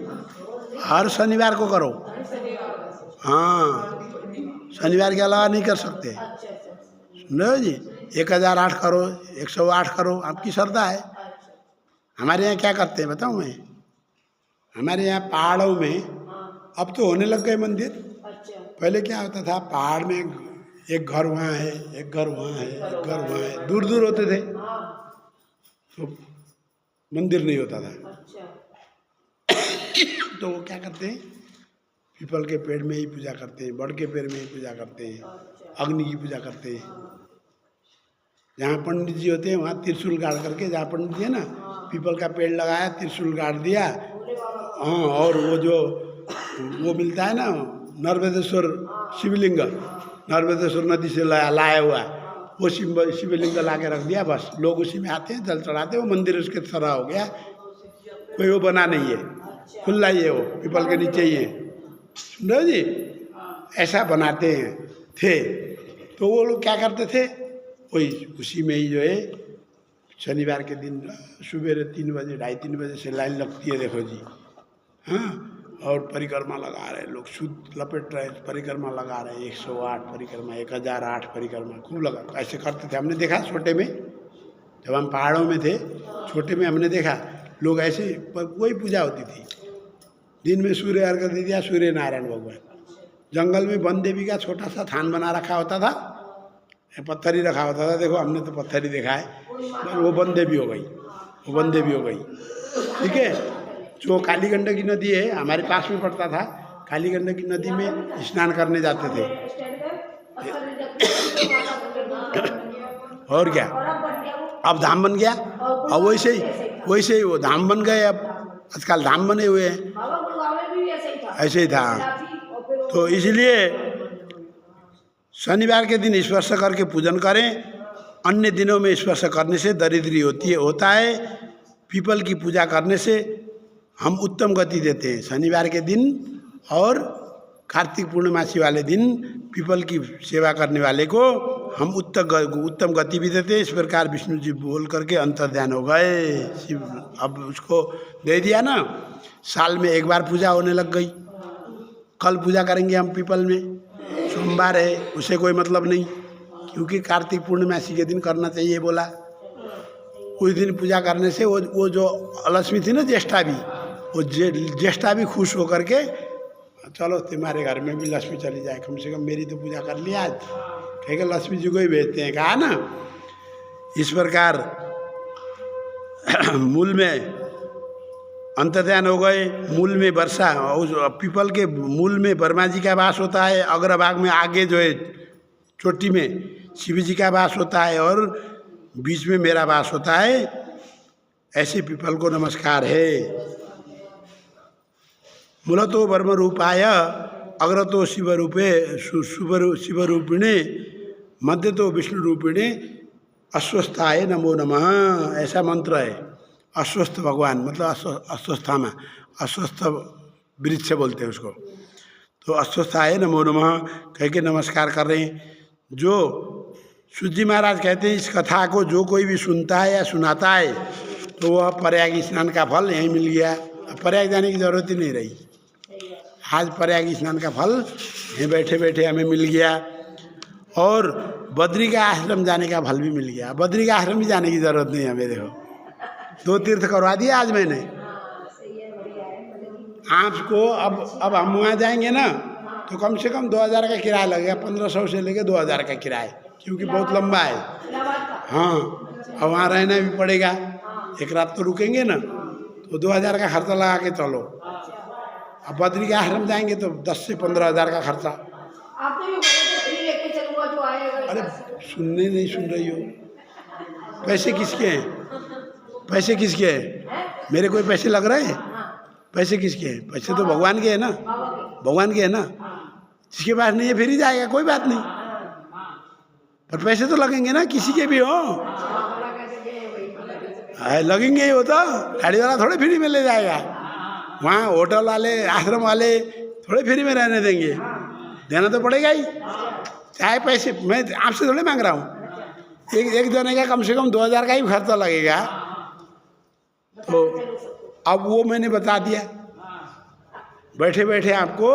हर शनिवार को करो। हाँ, शनिवार के अलावा नहीं कर सकते। सुन रहे हो जी? 1,008 करो, 108 करो, आपकी श्रद्धा है। हमारे यहाँ क्या करते हैं बताऊँ मैं? हमारे यहाँ पहाड़ों में अब तो होने लग गए मंदिर। पहले क्या होता था, पहाड़ में एक घर वहाँ है, एक घर वहाँ है, एक घर वहाँ है, दूर दूर होते थे तो मंदिर नहीं होता था। तो वो क्या करते हैं, पीपल के पेड़ में ही पूजा करते हैं, बड़ के पेड़ में ही पूजा करते हैं, अग्नि की पूजा करते हैं। जहाँ पंडित जी होते हैं वहाँ त्रिशूल गाड़ करके, जहाँ पंडित जी है ना, पीपल का पेड़ लगाया, त्रिशूल गाड़ दिया। हाँ, और वो मिलता है ना नर्मदेश्वर शिवलिंग, नर्मदेश्वर नदी से लाया हुआ, वो शिवलिंग ला के रख दिया। बस लोग उसी में आते हैं, जल चढ़ाते हैं, वो मंदिर उसके तरह हो गया। कोई वो बना नहीं है, खुला ही है, वो पीपल के नीचे ही है। सुन रहे हो जी? ऐसा बनाते हैं थे। तो वो लोग क्या करते थे, वही उसी में ही जो है शनिवार के दिन सुबह 3 बजे 2:30-3 बजे से लाइन लगती है, देखो जी। हाँ, और परिक्रमा लगा रहे लोग, शुद्ध लपेट रहे, परिक्रमा लगा रहे, 108 परिक्रमा, 1,008 परिक्रमा, खूब लगा। ऐसे करते थे, हमने देखा छोटे में, जब हम पहाड़ों में थे, छोटे में हमने देखा लोग ऐसे, वही पूजा होती थी। दिन में सूर्य अर्घ दे दिया, सूर्य नारायण भगवान। जंगल में वन देवी का छोटा सा थान बना रखा होता था, पत्थर ही रखा होता था। देखो हमने तो पत्थर ही देखा है, वो वन देवी हो गई, वो वन देवी हो गई। ठीक है। जो काली गंडक की नदी है, हमारे पास में पड़ता था, काली गंडक की नदी में स्नान करने जाते थे। और क्या, अब धाम बन गया। अब वैसे ही वो धाम बन गए। अब आजकल धाम बने हुए हैं, ऐसे ही था। तो इसलिए शनिवार के दिन स्पर्श करके पूजन करें। अन्य दिनों में स्पर्श करने से दरिद्री होता है। पीपल की पूजा करने से हम उत्तम गति देते हैं। शनिवार के दिन और कार्तिक पूर्णिमासी वाले दिन पीपल की सेवा करने वाले को हम उत्तम गति भी देते हैं। इस प्रकार विष्णु जी बोल करके अंतर्ध्यान हो गए। अब उसको दे दिया ना, साल में एक बार पूजा होने लग गई। कल पूजा करेंगे हम पीपल में, सोमवार है, उसे कोई मतलब नहीं, क्योंकि कार्तिक पूर्णिमासी के दिन करना चाहिए बोला। उस दिन पूजा करने से वो जो लक्ष्मी थी ना, ज्येष्ठा भी, वो ज्येष्ठा भी खुश होकर के, चलो तुम्हारे घर में भी लक्ष्मी चली जाए, कम से कम मेरी तो पूजा कर लिया आज, कहेगा लक्ष्मी जी को ही भेजते हैं, कहा ना। इस प्रकार मूल में अंतर्ध्यान हो गए। मूल में वर्षा, उस पीपल के मूल में ब्रह्मा जी का वास होता है, अग्रभाग में आगे जो है चोटी में शिव जी का वास होता है और बीच में मेरा वास होता है। ऐसे पीपल को नमस्कार है। मूलतो ब्रह्म रूपाय अग्रतो शिव रूपिणे मध्य तो विष्णु रूपिणे अस्वस्थाय नमो नमः ऐसा मंत्र है। अस्वस्थ भगवान मतलब अस्वस्थामा, अस्वस्थ वृक्ष बोलते हैं उसको। तो अस्वस्थाय नमो नमः कह के नमस्कार कर रहे हैं। जो सूत जी महाराज कहते हैं इस कथा को जो कोई भी सुनता है या सुनाता है तो वह प्रयाग स्नान का फल यहीं मिल गया। प्रयाग जाने की जरूरत ही नहीं रही। आज प्रयाग स्नान का फल यहीं बैठे बैठे हमें मिल गया। और बद्री का आश्रम जाने का फल भी मिल गया। बद्री का आश्रम भी जाने की जरूरत नहीं हमें। देखो 2 तीर्थ करवा दिया आज मैंने आपको। अब हम वहाँ जाएंगे ना तो कम से कम 2000 का किराया लगेगा। 1500 से लेके 2000 का किराया, क्योंकि बहुत लंबा है। हाँ, और वहाँ रहना भी पड़ेगा। एक रात तो रुकेंगे ना, तो 2000 का खर्चा लगा के चलो। अब बद्री के आश्रम जाएंगे तो 10 से 15 हज़ार का खर्चा। अरे सुनने नहीं सुन रही हो? पैसे किसके हैं? पैसे किसके हैं? मेरे कोई पैसे लग रहे हैं? पैसे किसके हैं? पैसे तो भगवान के हैं ना, भगवान के हैं ना। जिसके पास नहीं है फिर ही जाएगा, कोई बात नहीं, पर पैसे तो लगेंगे ना, किसी के भी हो लगेंगे ही। हो तो गाड़ी वाला थोड़े फ्री में ले जाएगा। वहाँ होटल वाले आश्रम वाले थोड़े फ्री में रहने देंगे, देना तो पड़ेगा ही। चाहे पैसे मैं आपसे थोड़े मांग रहा हूँ। एक जने का कम से कम 2000 का ही खर्चा लगेगा। तो अब वो मैंने बता दिया। बैठे बैठे आपको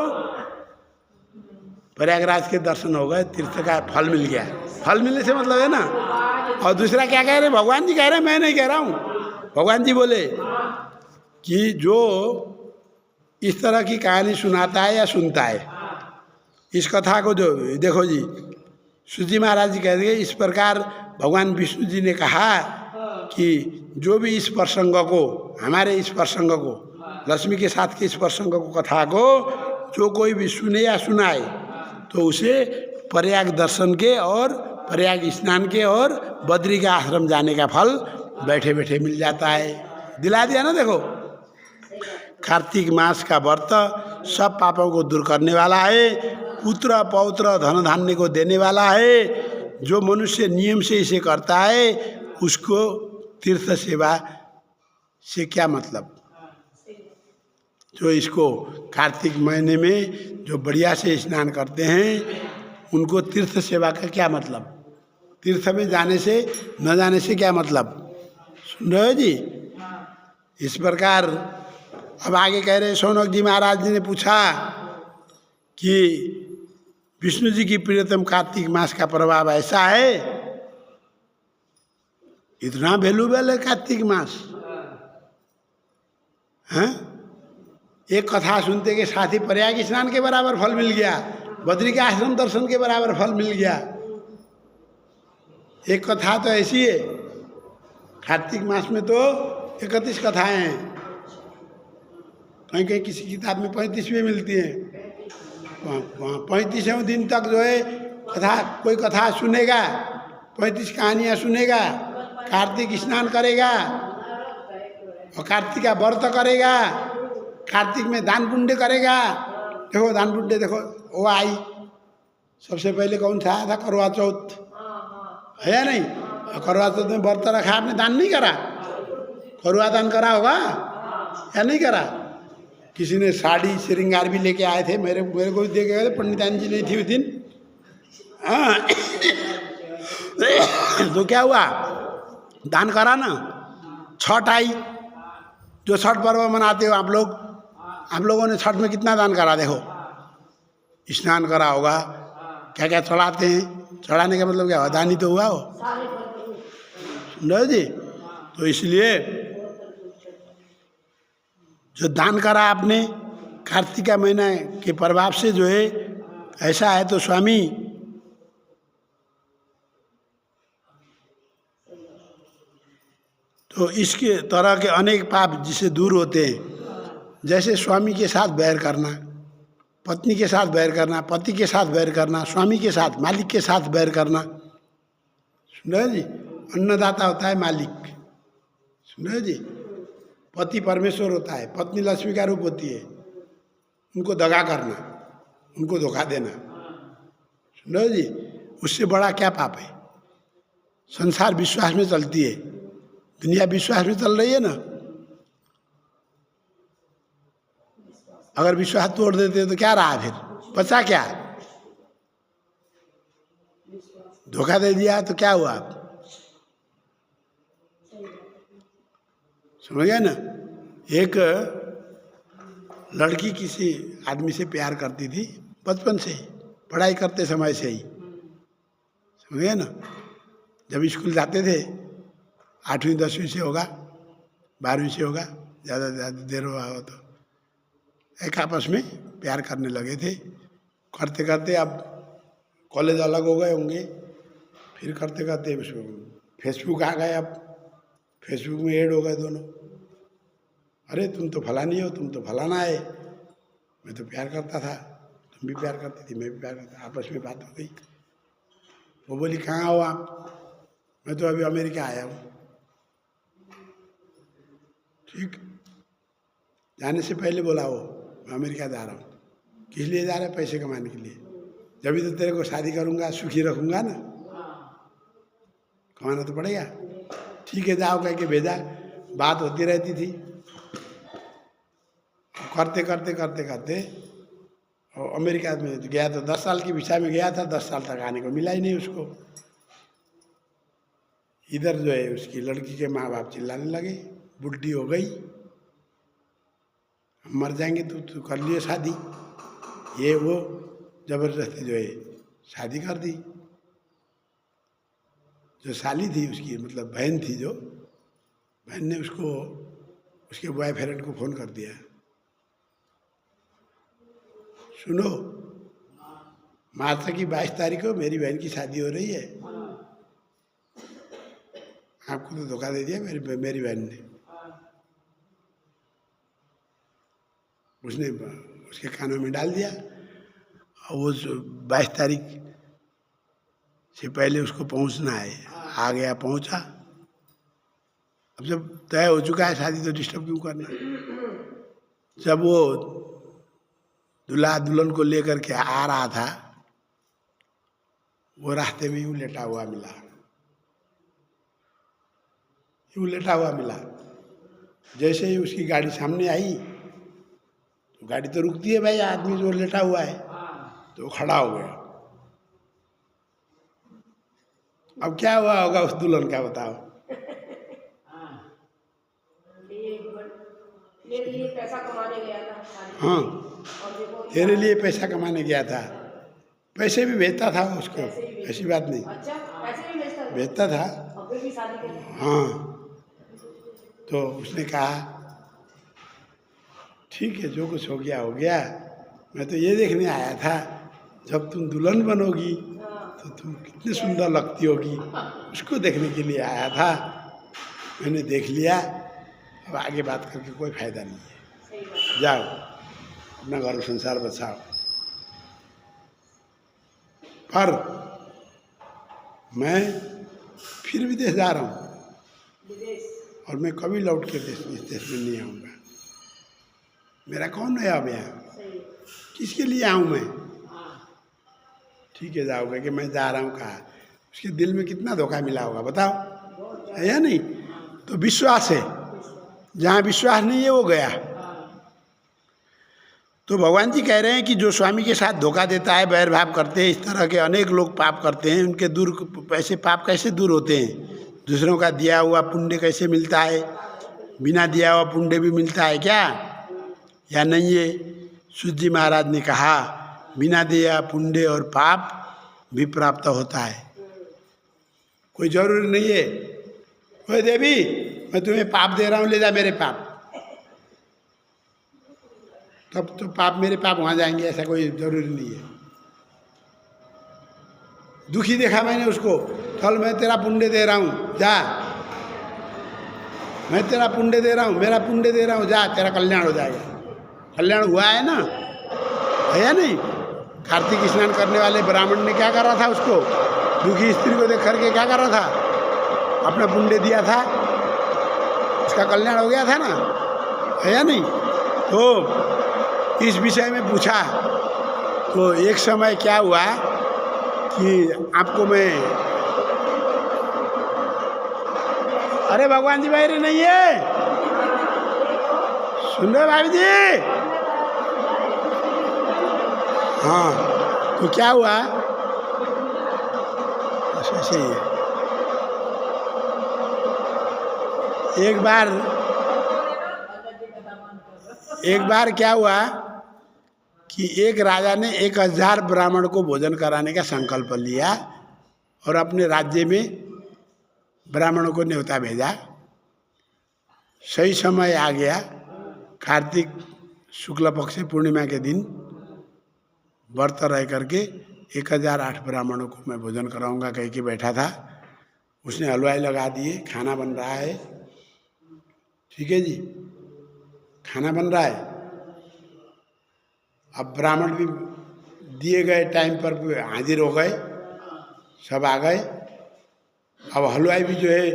प्रयागराज के दर्शन हो गए, तीर्थ का फल मिल गया। फल मिलने से मतलब है ना। और दूसरा क्या कह रहे? भगवान जी कह रहे हैं, मैं नहीं कह रहा हूँ। भगवान जी बोले कि जो इस तरह की कहानी सुनाता है या सुनता है, इस कथा को जो देखो जी, सूत जी महाराज जी कह रहे इस प्रकार भगवान विष्णु जी ने कहा कि जो भी इस प्रसंग को, हमारे इस प्रसंग को, लक्ष्मी के साथ के इस प्रसंग को, कथा को जो कोई भी सुने या सुनाए तो उसे प्रयाग दर्शन के और प्रयाग स्नान के और बद्री का आश्रम जाने का फल बैठे बैठे मिल जाता है। दिला दिया ना। देखो कार्तिक मास का व्रत सब पापों को दूर करने वाला है, पुत्र पौत्र धन धान्य को देने वाला है। जो मनुष्य नियम से इसे करता है उसको तीर्थ सेवा से क्या मतलब। जो इसको कार्तिक महीने में जो बढ़िया से स्नान करते हैं उनको तीर्थ सेवा का क्या मतलब। तीर्थ में जाने से न जाने से क्या मतलब। सुन रहे हो जी? इस प्रकार अब आगे कह रहे शौनक जी महाराज जी ने पूछा कि विष्णु जी की प्रियतम कार्तिक मास का प्रभाव ऐसा है, इतना वैल्यूबल है कार्तिक मास। हैं? एक कथा सुनते के साथ ही प्रयाग स्नान के बराबर फल मिल गया, बद्री के आश्रम दर्शन के बराबर फल मिल गया। एक कथा तो ऐसी है। कार्तिक मास में तो 31 कथाएं हैं, कहीं कहीं किसी किताब में 35 भी मिलती हैं। 35वें दिन तक जो है कथा, कोई कथा सुनेगा, 35 कहानियाँ सुनेगा, कार्तिक स्नान करेगा और कार्तिक का व्रत करेगा, कार्तिक में दान पुण्य करेगा। देखो दान पुण्य देखो, वो आई सबसे पहले कौन सा आया था? करवा चौथ है या नहीं? करवा चौथ में व्रत रखा, आपने दान नहीं करा? करवा दान करा होगा या नहीं करा? किसी ने साड़ी श्रृंगार भी लेके आए थे, मेरे को भी दे के गए। पंडितान जी नहीं थी उस दिन। हाँ तो क्या हुआ? दान करा ना। छठ आई, जो छठ पर्व मनाते हो आप लोग, आप लोगों ने छठ में कितना दान करा? देखो स्नान करा होगा, क्या क्या चढ़ाते हैं। चढ़ाने का मतलब क्या हुआ? दान ही तो हुआ हो। सुन रहे हो जी? तो इसलिए जो दान करा आपने कार्तिक का महीना के प्रभाव से जो है ऐसा है, तो स्वामी तो इसके तरह के अनेक पाप जिससे दूर होते हैं। जैसे स्वामी के साथ बैर करना, पत्नी के साथ बैर करना, पति के साथ बैर करना, स्वामी के साथ, मालिक के साथ बैर करना। सुन रहे जी? अन्नदाता होता है मालिक। सुन रहे जी? पति परमेश्वर होता है, पत्नी लक्ष्मी का रूप होती है। उनको दगा करना, उनको धोखा देना, सुन रहे जी? उससे बड़ा क्या पाप है? संसार विश्वास में चलती है, दुनिया विश्वास में चल रही है ना। अगर विश्वास तोड़ देते तो क्या रहा, फिर बचा क्या? धोखा दे दिया तो क्या हुआ? समझ गए ना। एक लड़की किसी आदमी से प्यार करती थी बचपन से ही, पढ़ाई करते समय से ही, समझ गए ना। जब स्कूल जाते थे, 8वीं 10वीं से होगा, 12वीं से होगा, ज़्यादा ज़्यादा देर हुआ हो तो एक आपस में प्यार करने लगे थे। करते करते अब कॉलेज अलग हो गए होंगे, फिर करते करते फेसबुक आ गए। अब फेसबुक में ऐड हो गए दोनों, अरे तुम तो फलानी हो, तुम तो फलाना है, मैं तो प्यार करता था, तुम भी प्यार करती थी, मैं भी प्यार करता। आपस में बात हो गई। वो बोली कहाँ हो आप? मैं तो अभी अमेरिका आया हूँ। ठीक, जाने से पहले बोला वो मैं अमेरिका जा रहा हूँ। किस लिए जा रहा है? पैसे कमाने के लिए। जब भी तो तेरे को शादी करूँगा, सुखी रखूँगा ना, कमाना तो पड़ेगा। ठीक है जाओ कह के भेजा। बात होती रहती थी, करते करते करते करते और अमेरिका में गया तो 10 साल की वीसा में गया था, 10 साल तक आने को मिला ही नहीं उसको। इधर जो है उसकी लड़की के माँ बाप चिल्लाने लगे, बुढ़ी हो गई, हम मर जाएंगे, तू कर लिए शादी, ये वो, जबरदस्ती जो है शादी कर दी। जो साली थी उसकी, मतलब बहन थी, जो बहन ने उसको उसके बॉयफ्रेंड को फ़ोन कर दिया, सुनो मार्च की 22 तारीख को मेरी बहन की शादी हो रही है, आपको तो धोखा दे दिया मेरी बहन ने। उसने उसके कानों में डाल दिया और वो 22 तारीख से पहले उसको पहुंचना है। आ गया, पहुंचा। अब जब तय हो चुका है शादी तो डिस्टर्ब क्यों करना। जब वो दूल्हा दुल्हन को लेकर के आ रहा था, वो रास्ते में यूं लेटा हुआ मिला, यूं लेटा हुआ मिला। जैसे ही उसकी गाड़ी सामने आई तो गाड़ी तो रुकती है भाई, आदमी जो लेटा हुआ है, तो वो खड़ा हो गया। अब क्या हुआ होगा उस दुल्हन का, बताओ। मेरे लिए पैसा कमाने गया था। हाँ, तेरे लिए पैसा कमाने गया था। पैसे भी भेजता था उसको, ऐसी बात नहीं। अच्छा, पैसे भी भेजता था। और फिर भी शादी कर ली। हाँ, तो उसने कहा ठीक है, जो कुछ हो गया हो गया, मैं तो ये देखने आया था जब तुम दुल्हन बनोगी तो तुम कितनी सुंदर लगती होगी, उसको देखने के लिए आया था। मैंने देख लिया, अब आगे बात करके कोई फायदा नहीं है, जाओ अपना घर संसार बचाओ। पर मैं फिर विदेश जा रहा हूँ और मैं कभी लौट के इस देश में नहीं आऊँगा। मेरा कौन है अब यहाँ, किसके लिए आऊँ मैं? ठीक है जाओगे कि मैं जा रहा हूँ, कहा। उसके दिल में कितना धोखा मिला होगा, बताओ, है या नहीं? तो विश्वास है, जहाँ विश्वास नहीं है वो गया। तो भगवान जी कह रहे हैं कि जो स्वामी के साथ धोखा देता है, बैर भाव करते हैं, इस तरह के अनेक लोग पाप करते हैं, उनके ऐसे पाप कैसे दूर होते हैं? दूसरों का दिया हुआ पुण्य कैसे मिलता है? बिना दिया हुआ पुण्य भी मिलता है क्या, या नहीं है? सूत जी महाराज ने कहा बिना दिया पुण्य और पाप भी प्राप्त होता है, कोई जरूरी नहीं है। ओए देवी, मैं तुम्हें पाप दे रहा हूँ, ले जा मेरे पाप, तब तो पाप मेरे पाप वहाँ जाएंगे, ऐसा कोई जरूरी नहीं है। दुखी देखा मैंने उसको, चल मैं तेरा पुण्य दे रहा हूँ, जा, मैं तेरा पुण्य दे रहा हूँ, मेरा पुण्य दे रहा हूँ, जा, तेरा कल्याण हो जाएगा। कल्याण हुआ है ना, है या नहीं? कार्तिक स्नान करने वाले ब्राह्मण ने क्या करा था? उसको दुखी स्त्री को देख करके क्या करा था? अपना पुण्य दिया था, उसका कल्याण हो गया था ना, है या नहीं? तो इस विषय में पूछा तो एक समय क्या हुआ कि आपको मैं अरे भगवान जी भाई नहीं है, सुन रहे भाभी जी? हाँ, तो क्या हुआ? ऐसे ही है। एक बार क्या हुआ कि एक राजा ने 1000 ब्राह्मण को भोजन कराने का संकल्प लिया और अपने राज्य में ब्राह्मणों को न्योता भेजा। सही समय आ गया, कार्तिक शुक्ल पक्ष पूर्णिमा के दिन व्रत रह करके 1008 ब्राह्मणों को मैं भोजन कराऊंगा कह के बैठा था। उसने हलवाई लगा दिए, खाना बन रहा है, ठीक है जी, खाना बन रहा है। अब ब्राह्मण भी दिए गए टाइम पर हाजिर हो गए, सब आ गए। अब हलवाई भी जो है,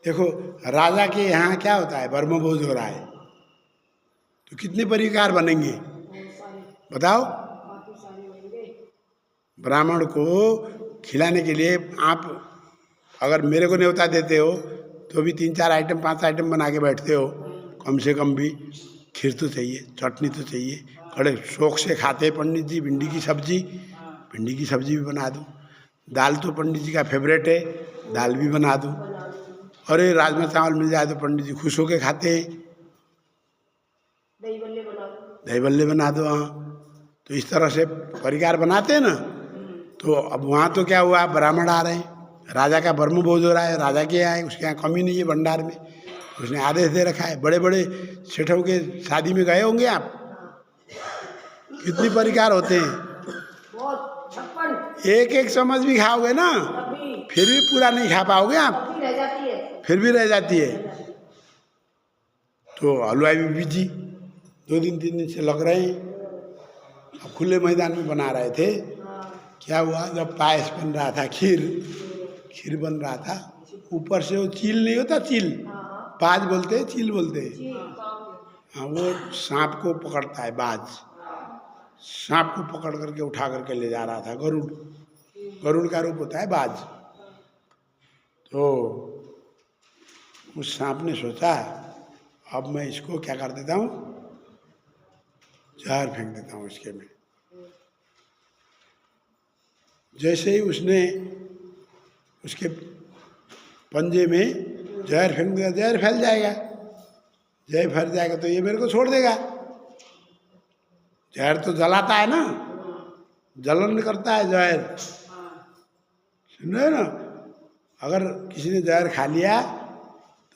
देखो राजा के यहाँ क्या होता है, ब्रह्मभोज हो रहा है, तो कितने परिकार बनेंगे बताओ? ब्राह्मण को खिलाने के लिए आप अगर मेरे को न्योता देते हो तो भी 3-4 आइटम 5 आइटम बना के बैठते हो, कम से कम भी खीर तो चाहिए, चटनी तो चाहिए, बड़े शौक से खाते हैं पंडित जी। भिंडी की सब्जी भी बना दूँ, दाल तो पंडित जी का फेवरेट है, दाल भी बना दूँ। अरे राजमा चावल मिल जाए तो पंडित जी खुश होके खाते हैं, दही बल्ले बना दो। हाँ, तो इस तरह से परिकार बनाते हैं ना। तो अब वहाँ तो क्या हुआ, ब्राह्मण आ रहे हैं, राजा का ब्रह्मभोज हो रहा है, राजा के यहाँ है, उसके यहाँ कमी नहीं है भंडार में, उसने आदेश दे रखा है। बड़े बड़े सेठों के शादी में गए होंगे आप, कितनी परिकार होते हैं, एक एक चम्मच भी खाओगे ना फिर भी पूरा नहीं खा पाओगे आप, फिर भी रह जाती है। तो हलवाई भी बिजी 2 दिन 3 दिन से लग रहे हैं। अब खुले मैदान में बना रहे थे, क्या हुआ, जब पायस बन रहा था, खीर बन रहा था, ऊपर से वो चील नहीं होता, चील बाज बोलते हैं, चील बोलते हैं, हाँ, वो सांप को पकड़ता है, बाज सांप को पकड़ करके उठा करके ले जा रहा था। गरुड़ का रूप होता है बाज। तो उस सांप ने सोचा अब मैं इसको क्या कर देता हूँ, जहर फेंक देता हूँ इसके में। जैसे ही उसने उसके पंजे में जहर फेंक दिया, जहर फैल जाएगा, जहर फैल जाएगा तो ये मेरे को छोड़ देगा। जहर तो जलाता है ना, जलन करता है जहर, सुन रहे ना। अगर किसी ने जहर खा लिया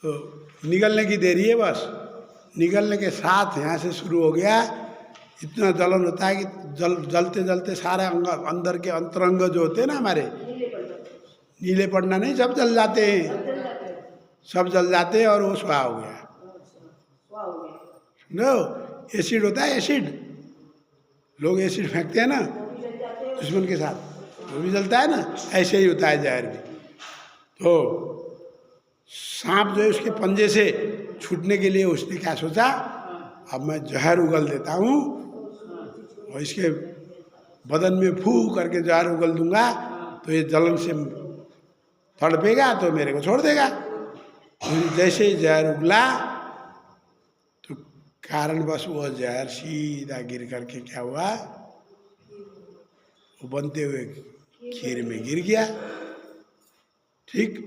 तो निगलने की देरी है, बस निगलने के साथ यहाँ से शुरू हो गया, इतना जलन होता है कि जलते जलते सारे अंग, अंदर के अंतरंग जो होते हैं ना हमारे, नीले पड़ना नहीं, सब जल जाते हैं, सब जल जाते हैं और वो स्वाहा हो गया। सुनो, एसिड होता है, एसिड, लोग एसिड फेंकते हैं ना दुश्मन के साथ, वो भी जलता है ना, ऐसे ही होता है जहर भी। तो सांप जो है उसके पंजे से छूटने के लिए उसने क्या सोचा, अब मैं जहर उगल देता हूँ और इसके बदन में फू करके जहर उगल दूंगा तो ये जलन से तड़पेगा तो मेरे को छोड़ देगा। जैसे ही जहर उगला तो कारणवश वो जहर सीधा गिर करके क्या हुआ, वो बनते हुए खीर में गिर गया। ठीक,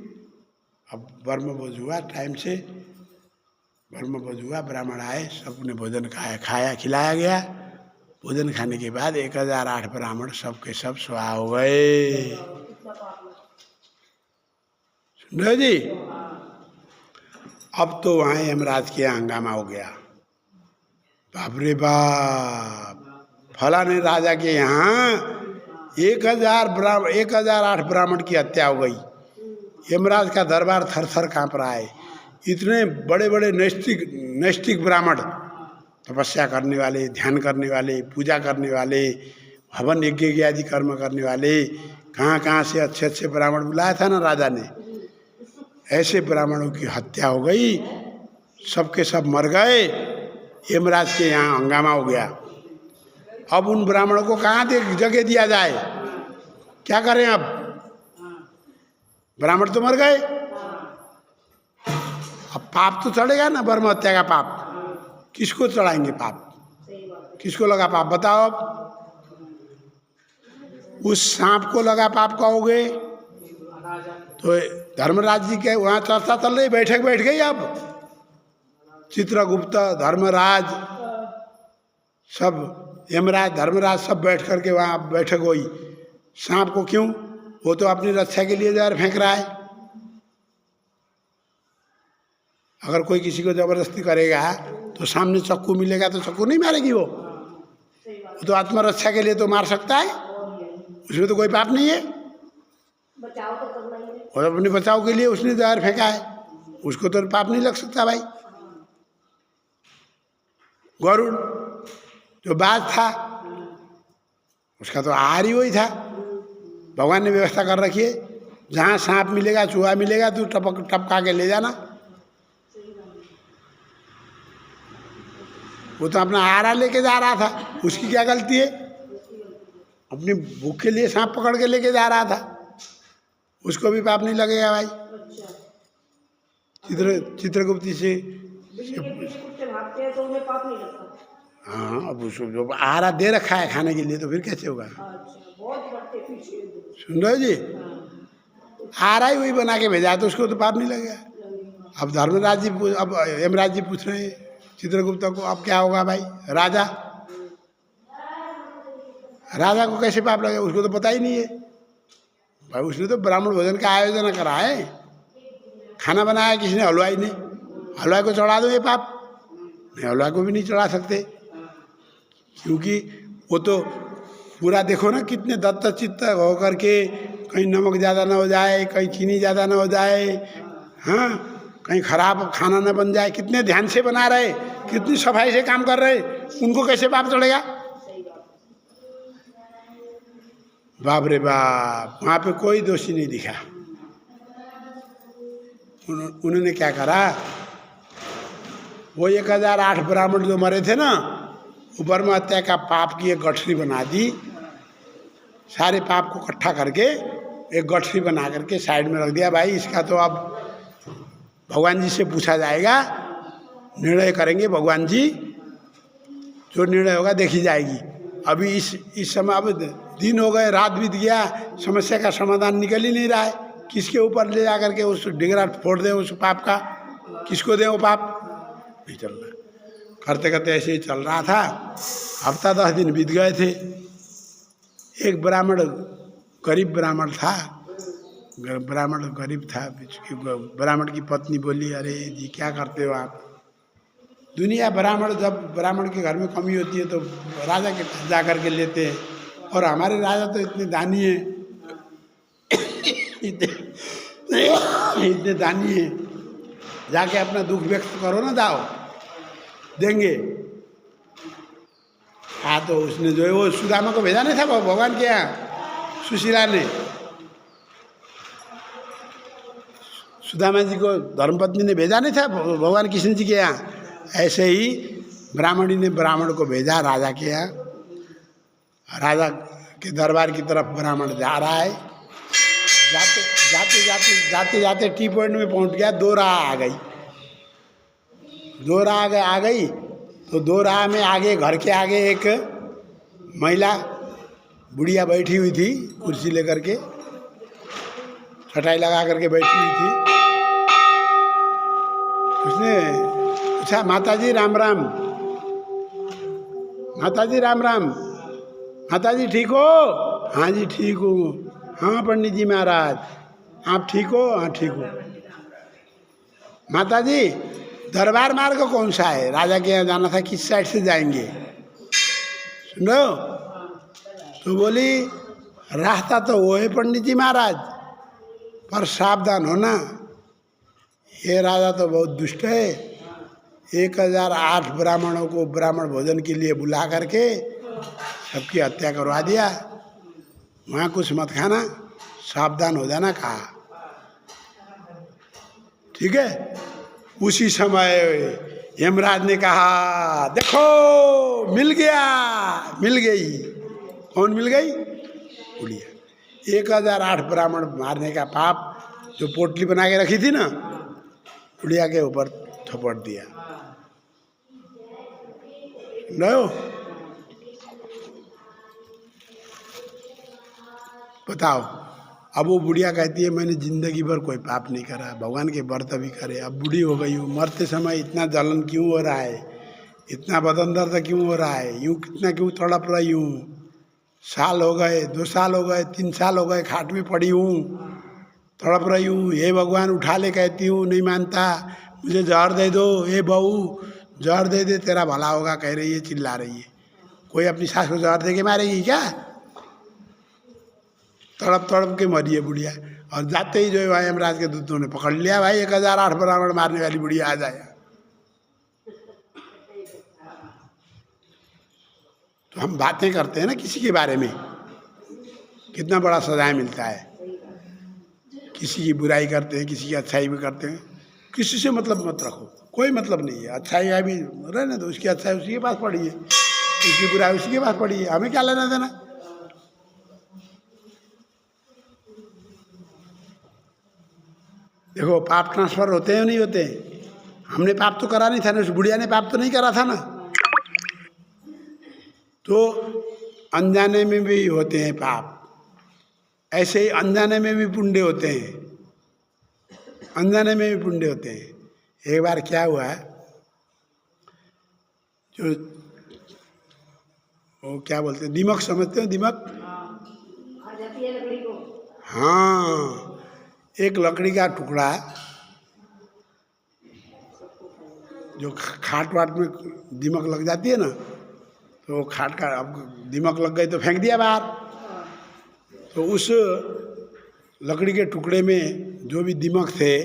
अब ब्रह्मभोज हुआ, टाइम से ब्रह्मभोज हुआ, ब्राह्मण आए, सबने भोजन खाया खिलाया गया। भोजन खाने के बाद 1008 ब्राह्मण सबके सब स्वाहा हो गए। सुन रहे जी? अब तो वहाँ यमराज के हंगामा हो गया, बाप रे बाप, फलाने राजा के यहाँ 1008 ब्राह्मण की हत्या हो गई। यमराज का दरबार थर थर काँप रहा है। इतने बड़े बड़े नैष्ठिक ब्राह्मण, तपस्या करने वाले, ध्यान करने वाले, पूजा करने वाले, हवन यज्ञ आदि कर्म करने वाले, कहाँ से अच्छे अच्छे ब्राह्मण बुलाया था ना राजा ने, ऐसे ब्राह्मणों की हत्या हो गई, सबके सब मर गए। यमराज के यहाँ हंगामा हो गया। अब उन ब्राह्मणों को कहाँ जगह दिया जाए, क्या करें अब, ब्राह्मण तो मर गए। पाप तो चढ़ेगा ना, ब्रह्म हत्या का पाप। किसको चढ़ाएंगे पाप? सही बात किसको लगा पाप बताओ अब? उस सांप को लगा पाप कहोगे तो धर्मराज जी के वहाँ चर्चा चल रही, बैठक बैठ गई। अब चित्रगुप्त, धर्मराज, सब यमराज, धर्मराज सब बैठ करके वहाँ बैठक हुई। सांप को क्यों? वो तो अपनी रक्षा के लिए जहर फेंक रहा है। अगर कोई किसी को जबरदस्ती करेगा तो सामने चाकू मिलेगा तो चाकू नहीं मारेगी वो तो आत्मरक्षा के लिए तो मार सकता है, उसमें तो कोई पाप नहीं है। बचाव तो करना ही है। और अपने बचाव के लिए उसने जहर फेंका है, उसको तो पाप नहीं लग सकता भाई। गरुड़ जो बाज था उसका तो आहार ही वही था। भगवान ने व्यवस्था कर रखी है, जहाँ सांप मिलेगा, चूहा मिलेगा तो टपका के ले जाना। वो तो अपना आहार लेके जा रहा था, उसकी क्या गलती है? अपनी भूख के लिए सांप पकड़ के लेके जा रहा था, उसको भी पाप नहीं लगेगा भाई। चित्रगुप्ती से बिल्ली के पीछे कुत्ते भागते हैं तो उन्हें पाप नहीं लगता। हाँ, अब उसको जो आहार दे रखा है खाने के लिए तो फिर कैसे होगा? अच्छा, बहुत भटके पीछे। सुन रहे हो जी? आहार ही वही बना के भेजा तो उसको तो पाप नहीं लगेगा। अब धर्मराज जी अब यमराज जी पूछ रहे हैं चित्रगुप्त को, अब क्या होगा भाई? राजा को कैसे पाप लगेगा? उसको तो पता ही नहीं है भाई। उसने तो ब्राह्मण भोजन का आयोजन करा है, खाना बनाया किसी ने, हलवाई ने। हलवाई को चढ़ा दो ये पाप? नहीं, हलवाई को भी नहीं चढ़ा सकते, क्योंकि वो तो पूरा देखो ना कितने दत्त चित्त होकर के, कहीं नमक ज़्यादा ना हो जाए, कहीं चीनी ज़्यादा ना हो जाए, हाँ, कहीं खराब खाना ना बन जाए, कितने ध्यान से बना रहे, कितनी सफाई से काम कर रहे, उनको कैसे पाप चढ़ेगा? बाप रे बाप, वहाँ पे कोई दोषी नहीं दिखा। उन्होंने क्या करा, वो 1008 ब्राह्मण जो मरे थे ना, वो ब्रह्म हत्या का पाप की एक गठरी बना दी। सारे पाप को इकट्ठा करके एक गठरी बना करके साइड में रख दिया। भाई इसका तो अब भगवान जी से पूछा जाएगा, निर्णय करेंगे भगवान जी, जो निर्णय होगा देखी जाएगी। अभी इस समय अब दिन हो गए, रात बीत गया, समस्या का समाधान निकल ही नहीं रहा है। किसके ऊपर ले जा करके उस डिगरा फोड़ दें उस पाप का? किसको दें वो पाप? नहीं चल रहा। करते करते ऐसे ही चल रहा था। हफ्ता 10 दिन बीत गए थे। एक ब्राह्मण, गरीब ब्राह्मण था, ब्राह्मण गरीब था। ब्राह्मण की पत्नी बोली, अरे जी क्या करते हो आप? दुनिया ब्राह्मण, जब ब्राह्मण के घर में कमी होती है तो राजा के पास जा कर के लेते हैं, और हमारे राजा तो इतने दानी हैं, इतने दानी हैं, जाके अपना दुख व्यक्त करो ना, दाओ देंगे। हाँ, तो उसने जो है वो सुदामा को भेजा नहीं था भगवान के यहाँ, सुशीला ने सुदामा जी को धर्मपत्नी ने भेजा नहीं था भगवान कृष्ण जी के यहाँ। ऐसे ही ब्राह्मणी ने ब्राह्मण को भेजा राजा के यहाँ। राजा के दरबार की तरफ ब्राह्मण जा रहा है। जाते जाते टी पॉइंट में पहुंच गया। 2 राह आ गई। 2 राह आ गई तो 2 राह में आगे, घर के आगे एक महिला बुढ़िया बैठी हुई थी, कुर्सी लेकर के, चटाई लगा करके बैठी हुई थी। उसने पूछा, माताजी राम राम, माताजी राम राम, माताजी ठीक हो? हाँ जी ठीक हूँ। हाँ पंडित जी महाराज, आप ठीक हो? हाँ ठीक हो। माताजी दरबार मार्ग कौन सा है? राजा के यहाँ जाना था, किस साइड से जाएंगे? सुन रहे हो? तो बोली, रास्ता तो वो है पंडित जी महाराज, पर सावधान होना, ये राजा तो बहुत दुष्ट है। 1008 ब्राह्मणों को ब्राह्मण भोजन के लिए बुला करके सबकी हत्या करवा दिया। वहाँ कुछ मत खाना, सावधान हो जाना कहा। ठीक है। उसी समय यमराज ने कहा, देखो मिल गया, मिल गई। कौन मिल गई? बुढ़िया। 1008 ब्राह्मण मारने का पाप जो पोटली बना के रखी थी ना, बुढ़िया के ऊपर थपड़ दिया। लो बताओ, अब वो बुढ़िया कहती है मैंने जिंदगी भर कोई पाप नहीं करा, भगवान के व्रत भी करे, अब बूढ़ी हो गई हूँ, मरते समय इतना जलन क्यों हो रहा है, इतना बदन दर्द क्यों हो रहा है, यूँ कितना क्यों तड़प रही हूँ, साल हो गए, 2 साल हो गए, 3 साल हो गए, खाट में पड़ी हूँ, तड़प रही हूँ, हे भगवान उठा ले, कहती हूँ नहीं मानता, मुझे जहर दे दो, हे बहू जहर दे दे तेरा भला होगा, कह रही है, चिल्ला रही है। कोई अपनी सास को जहर दे के मारेगी क्या? तड़प तड़प के मरी है बुढ़िया। और जाते ही जो है भाई यमराज के दूतों ने पकड़ लिया, भाई 1008 ब्राह्मण मारने वाली बुढ़िया आ जाए। तो हम बातें करते हैं ना किसी के बारे में, कितना बड़ा सजाएं मिलता है। किसी की बुराई करते हैं, किसी की अच्छाई भी करते हैं, किसी से मतलब मत रखो, कोई मतलब नहीं है। अच्छाई है भी रहने दो, उसकी अच्छाई उसी के पास पड़ी है, उसकी बुराई उसी के पास पड़ी है, हमें क्या लेना देना। देखो पाप ट्रांसफर होते हैं नहीं होते? हमने पाप तो करा नहीं था ना, उस बुढ़िया ने पाप तो नहीं करा था ना। तो अनजाने में भी होते हैं पाप, ऐसे ही अनजाने में भी पुण्य होते हैं, अनजाने में भी पुण्य होते हैं। एक बार क्या हुआ, जो वो क्या बोलते हैं, दीमक समझते हो? दीमक आ जाती है लकड़ी को। हाँ, एक लकड़ी का टुकड़ा जो खाट वाट में दीमक लग जाती है ना, तो वो खाट का अब दीमक लग गई तो फेंक दिया बाहर। तो उस लकड़ी के टुकड़े में जो भी दीमक थे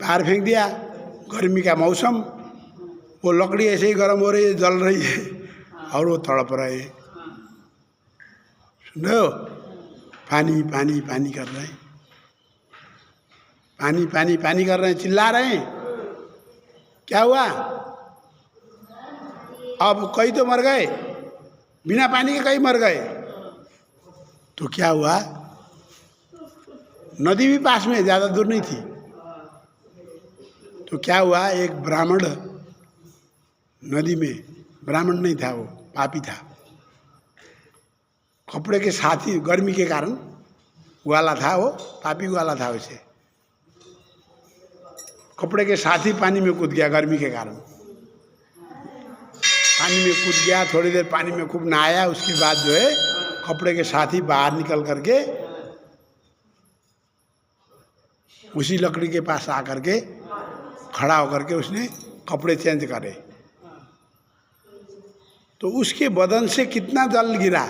बाहर फेंक दिया। गर्मी का मौसम, वो लकड़ी ऐसे ही गर्म हो रही है, जल रही है और वो तड़प रहे हैं। सुनो, पानी पानी पानी कर रहे हैं, पानी पानी पानी कर रहे हैं, चिल्ला रहे हैं। क्या हुआ? अब कई तो मर गए, बिना पानी के कई मर गए। तो क्या हुआ, नदी भी पास में, ज़्यादा दूर नहीं थी। तो क्या हुआ, एक ब्राह्मण नदी में, ब्राह्मण नहीं था वो, पापी था, कपड़े के साथ ही गर्मी के कारण ग्वाला था, वो पापी ग्वाला था, वैसे कपड़े के साथ ही पानी में कूद गया। गर्मी के कारण पानी में कूद गया, थोड़ी देर पानी में खूब नहाया, उसके बाद जो है कपड़े के साथ ही बाहर निकल करके उसी लकड़ी के पास आकर के खड़ा होकर के उसने कपड़े चेंज करे। तो उसके बदन से कितना जल गिरा,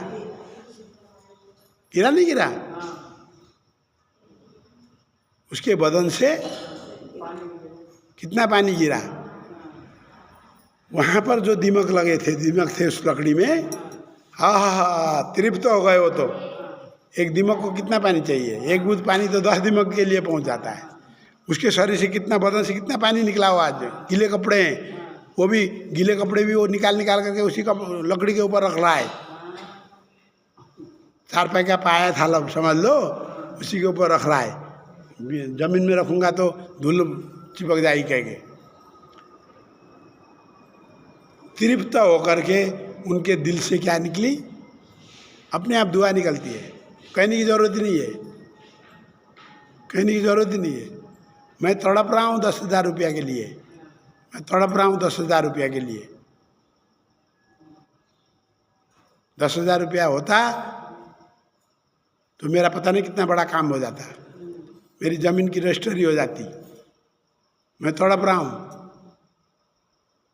गिरा नहीं गिरा? उसके बदन से कितना पानी गिरा। वहाँ पर जो दीमक लगे थे, दीमक थे उस लकड़ी में, हाँ तृप्त हो गए वो। तो एक दीमक को कितना पानी चाहिए? एक बूंद पानी तो 10 दीमक के लिए पहुँच जाता है। उसके शरीर से कितना, बदन से कितना पानी निकला हुआ। आज गीले कपड़े हैं, वो भी गीले कपड़े भी वो निकाल करके उसी का लकड़ी के ऊपर रख रहा है। 4 पैर का पाया था, लब समझ लो, उसी के ऊपर रख रहा है। जमीन में रखूँगा तो धूल चिपक जाएगी कह के। तृप्त होकर के उनके दिल से क्या निकली, अपने आप दुआ निकलती है, कहने की ज़रूरत ही नहीं है, कहने की ज़रूरत ही नहीं है। मैं तड़प रहा हूँ 10,000 रुपया के लिए, मैं तड़प रहा हूँ 10,000 रुपया के लिए। 10,000 रुपया होता तो मेरा पता नहीं कितना बड़ा काम हो जाता, मेरी ज़मीन की रजिस्ट्री हो जाती। मैं तड़प रहा हूँ,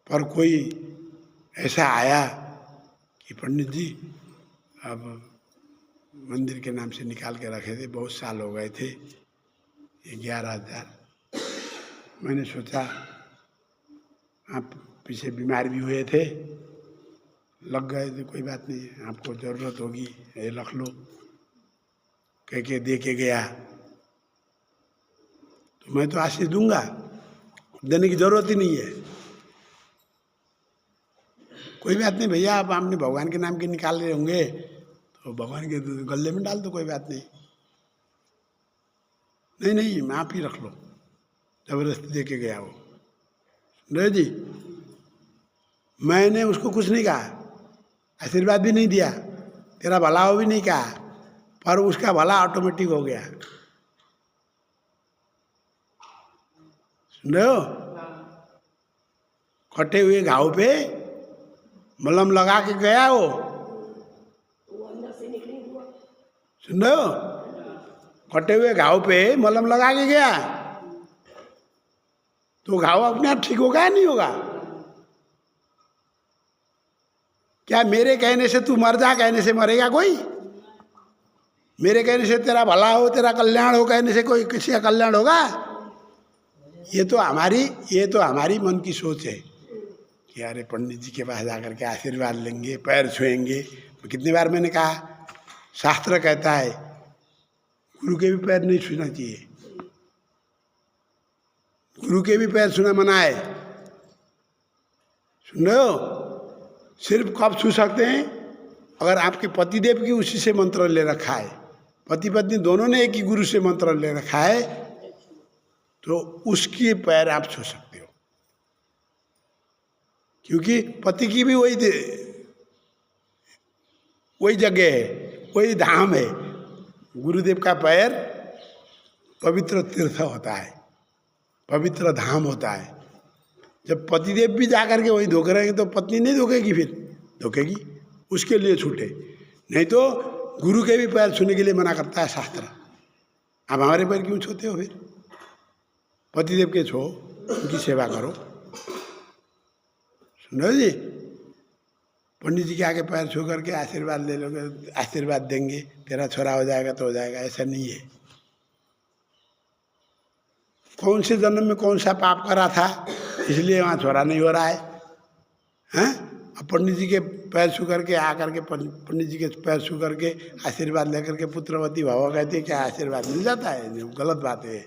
पर कोई ऐसा आया कि पंडित जी अब मंदिर के नाम से निकाल के रखे थे, बहुत साल हो गए थे, ये 11,000। मैंने सोचा आप पीछे बीमार भी हुए थे, लग गए थे, कोई बात नहीं, आपको ज़रूरत होगी, ये रख लो, कह के दे के गया। तो मैं तो आशीष दूंगा, देने की ज़रूरत ही नहीं है। कोई बात नहीं भैया, आप आपने भगवान के नाम के निकाल रहे होंगे तो भगवान के गले में डाल दो, कोई बात नहीं। नहीं नहीं, आप ही रख लो, ज़बरदस्ती दे के गया वो। रहे जी, मैंने उसको कुछ नहीं कहा, आशीर्वाद भी नहीं दिया, तेरा भला हो भी नहीं कहा, पर उसका भला ऑटोमेटिक हो गया। सुन रहे हो? कटे हुए घाव पे मलहम लगा के गया वो। सुन रहे हो? कटे हुए घाव पे मलहम लगा के गया तो घाव अपने आप ठीक होगा या नहीं होगा? क्या मेरे कहने से तू मर जा कहने से मरेगा कोई? मेरे कहने से तेरा भला हो, तेरा कल्याण हो कहने से कोई किसी का कल्याण होगा? ये तो हमारी मन की सोच है कि अरे पंडित जी के पास जाकर के आशीर्वाद लेंगे, पैर छुएंगे। कितनी बार मैंने कहा, शास्त्र कहता है गुरु के भी पैर नहीं छूना चाहिए, गुरु के भी पैर छूना मना है। सुन रहे हो? सिर्फ कब छू सकते हैं? अगर आपके पतिदेव की उसी से मंत्र ले रखा है, पति पत्नी दोनों ने एक ही गुरु से मंत्र ले रखा है, तो उसके पैर आप छू सकते हो। क्योंकि पति की भी वही जगह है, वही धाम है। गुरुदेव का पैर पवित्र तीर्थ होता है, पवित्र धाम होता है। जब पतिदेव भी जाकर के वही धोखे रहेंगे तो पत्नी नहीं धोखेगी, फिर धोखेगी, उसके लिए छूटे। नहीं तो गुरु के भी पैर छूने के लिए मना करता है शास्त्र। आप हमारे पैर क्यों छूते हो? फिर पतिदेव के छो, उनकी सेवा करो। सुनो जी, पंडित जी के आगे पैर छू करके आशीर्वाद ले लोगे, आशीर्वाद देंगे, तेरा छोरा हो जाएगा तो हो जाएगा, ऐसा नहीं है। कौन से जन्म में कौन सा पाप करा था इसलिए वहाँ छोरा नहीं हो रहा है? हैं? अब पंडित जी के पैर छू करके आकर के पंडित जी के पैर छू करके आशीर्वाद लेकर के पुत्रवती भव कहती है, क्या आशीर्वाद मिल जाता है? गलत बात है,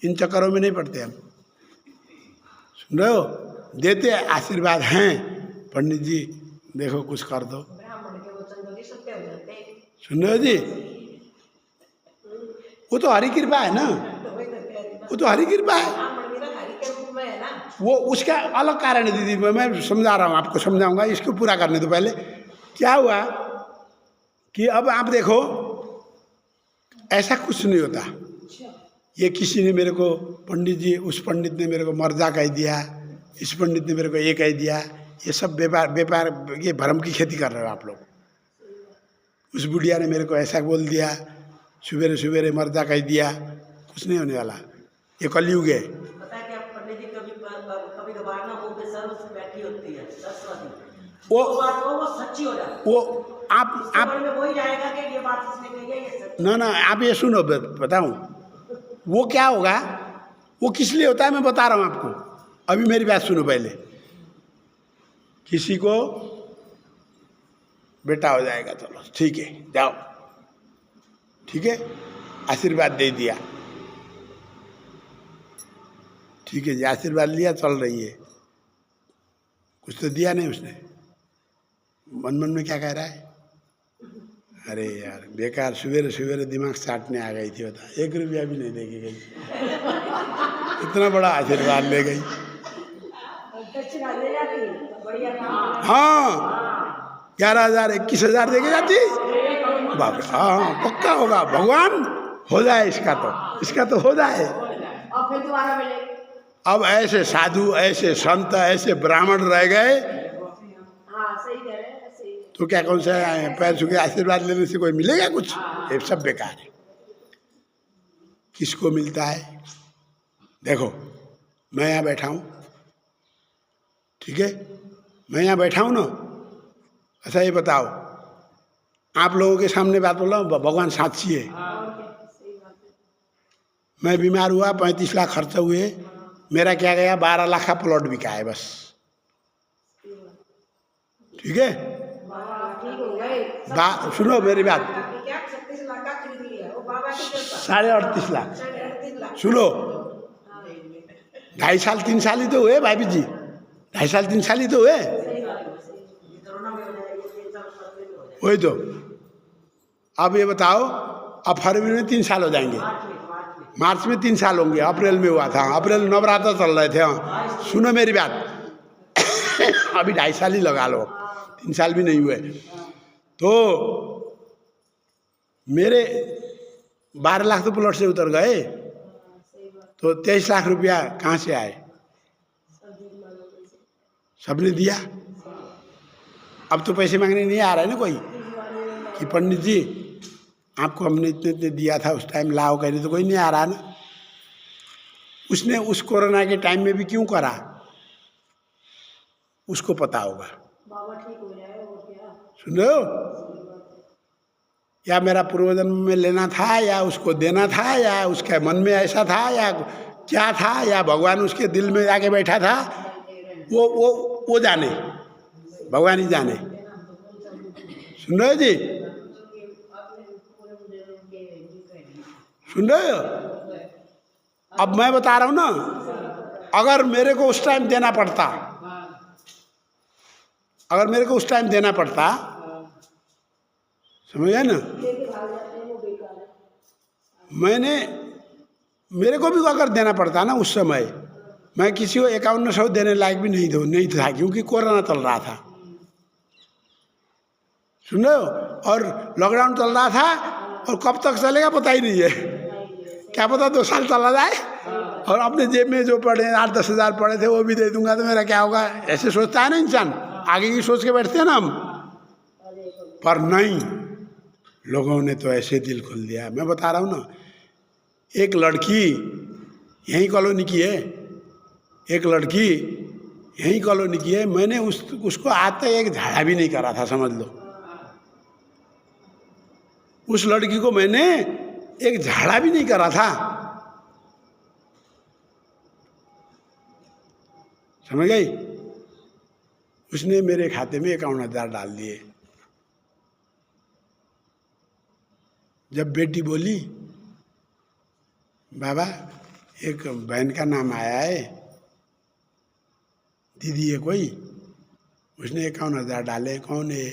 इन चक्करों में नहीं पड़ते हम। सुन रहे हो? देते आशीर्वाद हैं, पंडित जी देखो कुछ कर दो। सुन रहे हो जी? वो तो हरी कृपा है ना, वो तो हरी कृपा है। वो उसका अलग कारण है दीदी, मैं समझा रहा हूँ, आपको समझाऊंगा, इसको पूरा करने दो पहले। क्या हुआ कि अब आप देखो, ऐसा कुछ नहीं होता। ये किसी ने मेरे को, पंडित जी, उस पंडित ने मेरे को मर्जा कह दिया, इस पंडित ने मेरे को ये कह दिया, ये सब व्यापार ये भ्रम की खेती कर रहे हो आप लोग। उस बुढ़िया ने मेरे को ऐसा बोल दिया, सवेरे सवेरे मर्जा कह दिया, कुछ नहीं होने वाला। ये कलयुग है। वो सच्ची हो जाए, वो आप वही जाएगा कि ये बात इसने कही है, ये सच। ना आप ये सुनो, बताऊं वो क्या होगा, वो किस लिए होता है मैं बता रहा हूँ आपको। अभी मेरी बात सुनो पहले। किसी को बेटा हो जाएगा, चलो ठीक है जाओ, ठीक है, आशीर्वाद दे दिया, ठीक है जी, आशीर्वाद लिया, चल रही है, कुछ तो दिया नहीं उसने। मन मन में क्या कह रहा है? अरे यार बेकार, सवेरे सवेरे दिमाग चाटने आ गई थी, बता, 1 रुपया भी नहीं दे के गई, इतना बड़ा आशीर्वाद ले गई। हाँ 11,000 21,000 दे के जाती बाप। हाँ पक्का होगा, भगवान हो जाए इसका तो हो जाए। अब ऐसे साधु, ऐसे संत, ऐसे ब्राह्मण रह गए, तो क्या कौन सा पैर छू के आशीर्वाद लेने से कोई मिलेगा कुछ? ये सब बेकार है। किसको मिलता है? देखो मैं यहाँ बैठा हूँ, ठीक है, मैं यहाँ बैठा हूँ ना। अच्छा ये बताओ, आप लोगों के सामने बात बोल रहा हूँ, भगवान साक्षी है। मैं बीमार हुआ, 35 लाख खर्च हुए, मेरा क्या गया, 12 लाख का प्लॉट बिका है बस, ठीक है। सुनो मेरी बात, 38.5 लाख। सुनो 2.5 साल 3 साल ही तो हुए भाभी जी, 2.5 साल 3 साल ही तो हुए, वही तो। अब ये बताओ, अब फरवरी में 3 साल हो जाएंगे, मार्च में 3 साल होंगे, अप्रैल में हुआ था, अप्रैल नवरात्र चल रहे थे। हाँ सुनो मेरी बात, अभी 2.5 साल ही लगा लो, 3 साल भी नहीं हुए। तो मेरे 12 लाख तो प्लॉट से उतर गए, तो 23 लाख रुपया कहाँ से आए? सबने दिया। अब तो पैसे मांगने नहीं आ रहा है ना कोई कि पंडित जी आपको हमने इतने इतने दिया था उस टाइम लाओ, कह रहे तो कोई नहीं आ रहा ना। उसने उस कोरोना के टाइम में भी क्यों करा, उसको पता होगा। बाबा ठीक हो जाए और क्या। सुन रहे हो? या मेरा पूर्वजन्म में लेना था, या उसको देना था, या उसके मन में ऐसा था, या क्या था, या भगवान उसके दिल में आके बैठा था, वो जाने, भगवान ही जाने। सुन रहे हो जी? सुन रहे हो? अब मैं बता रहा हूँ ना, अगर मेरे को उस टाइम देना पड़ता, अगर मेरे को उस टाइम देना पड़ता, समझ गए ना? मेरे को भी अगर देना पड़ता ना उस समय, मैं किसी को 5100 देने लायक भी नहीं था, क्योंकि कोरोना चल रहा था। सुन रहे हो? और लॉकडाउन चल रहा था, और कब तक चलेगा पता ही नहीं है, क्या पता 2 साल चला जाए। और अपने जेब में जो पड़े 8-10 हज़ार पड़े थे वो भी दे दूंगा तो मेरा क्या होगा, ऐसे सोचता है ना इंसान, आगे की सोच के बैठते हैं ना हम। पर नहीं, लोगों ने तो ऐसे दिल खोल दिया। मैं बता रहा हूँ ना, एक लड़की यहीं कॉलोनी की है, एक लड़की यहीं कॉलोनी की है, मैंने उसको आज तक एक झाड़ा भी नहीं करा था, समझ लो। उस लड़की को मैंने एक झाड़ा भी नहीं करा था, समझ गई? उसने मेरे खाते में 51,000 डाल दिए। जब बेटी बोली बाबा एक बहन का नाम आया है, दीदी है कोई, उसने 51,000 डाले, कौन है?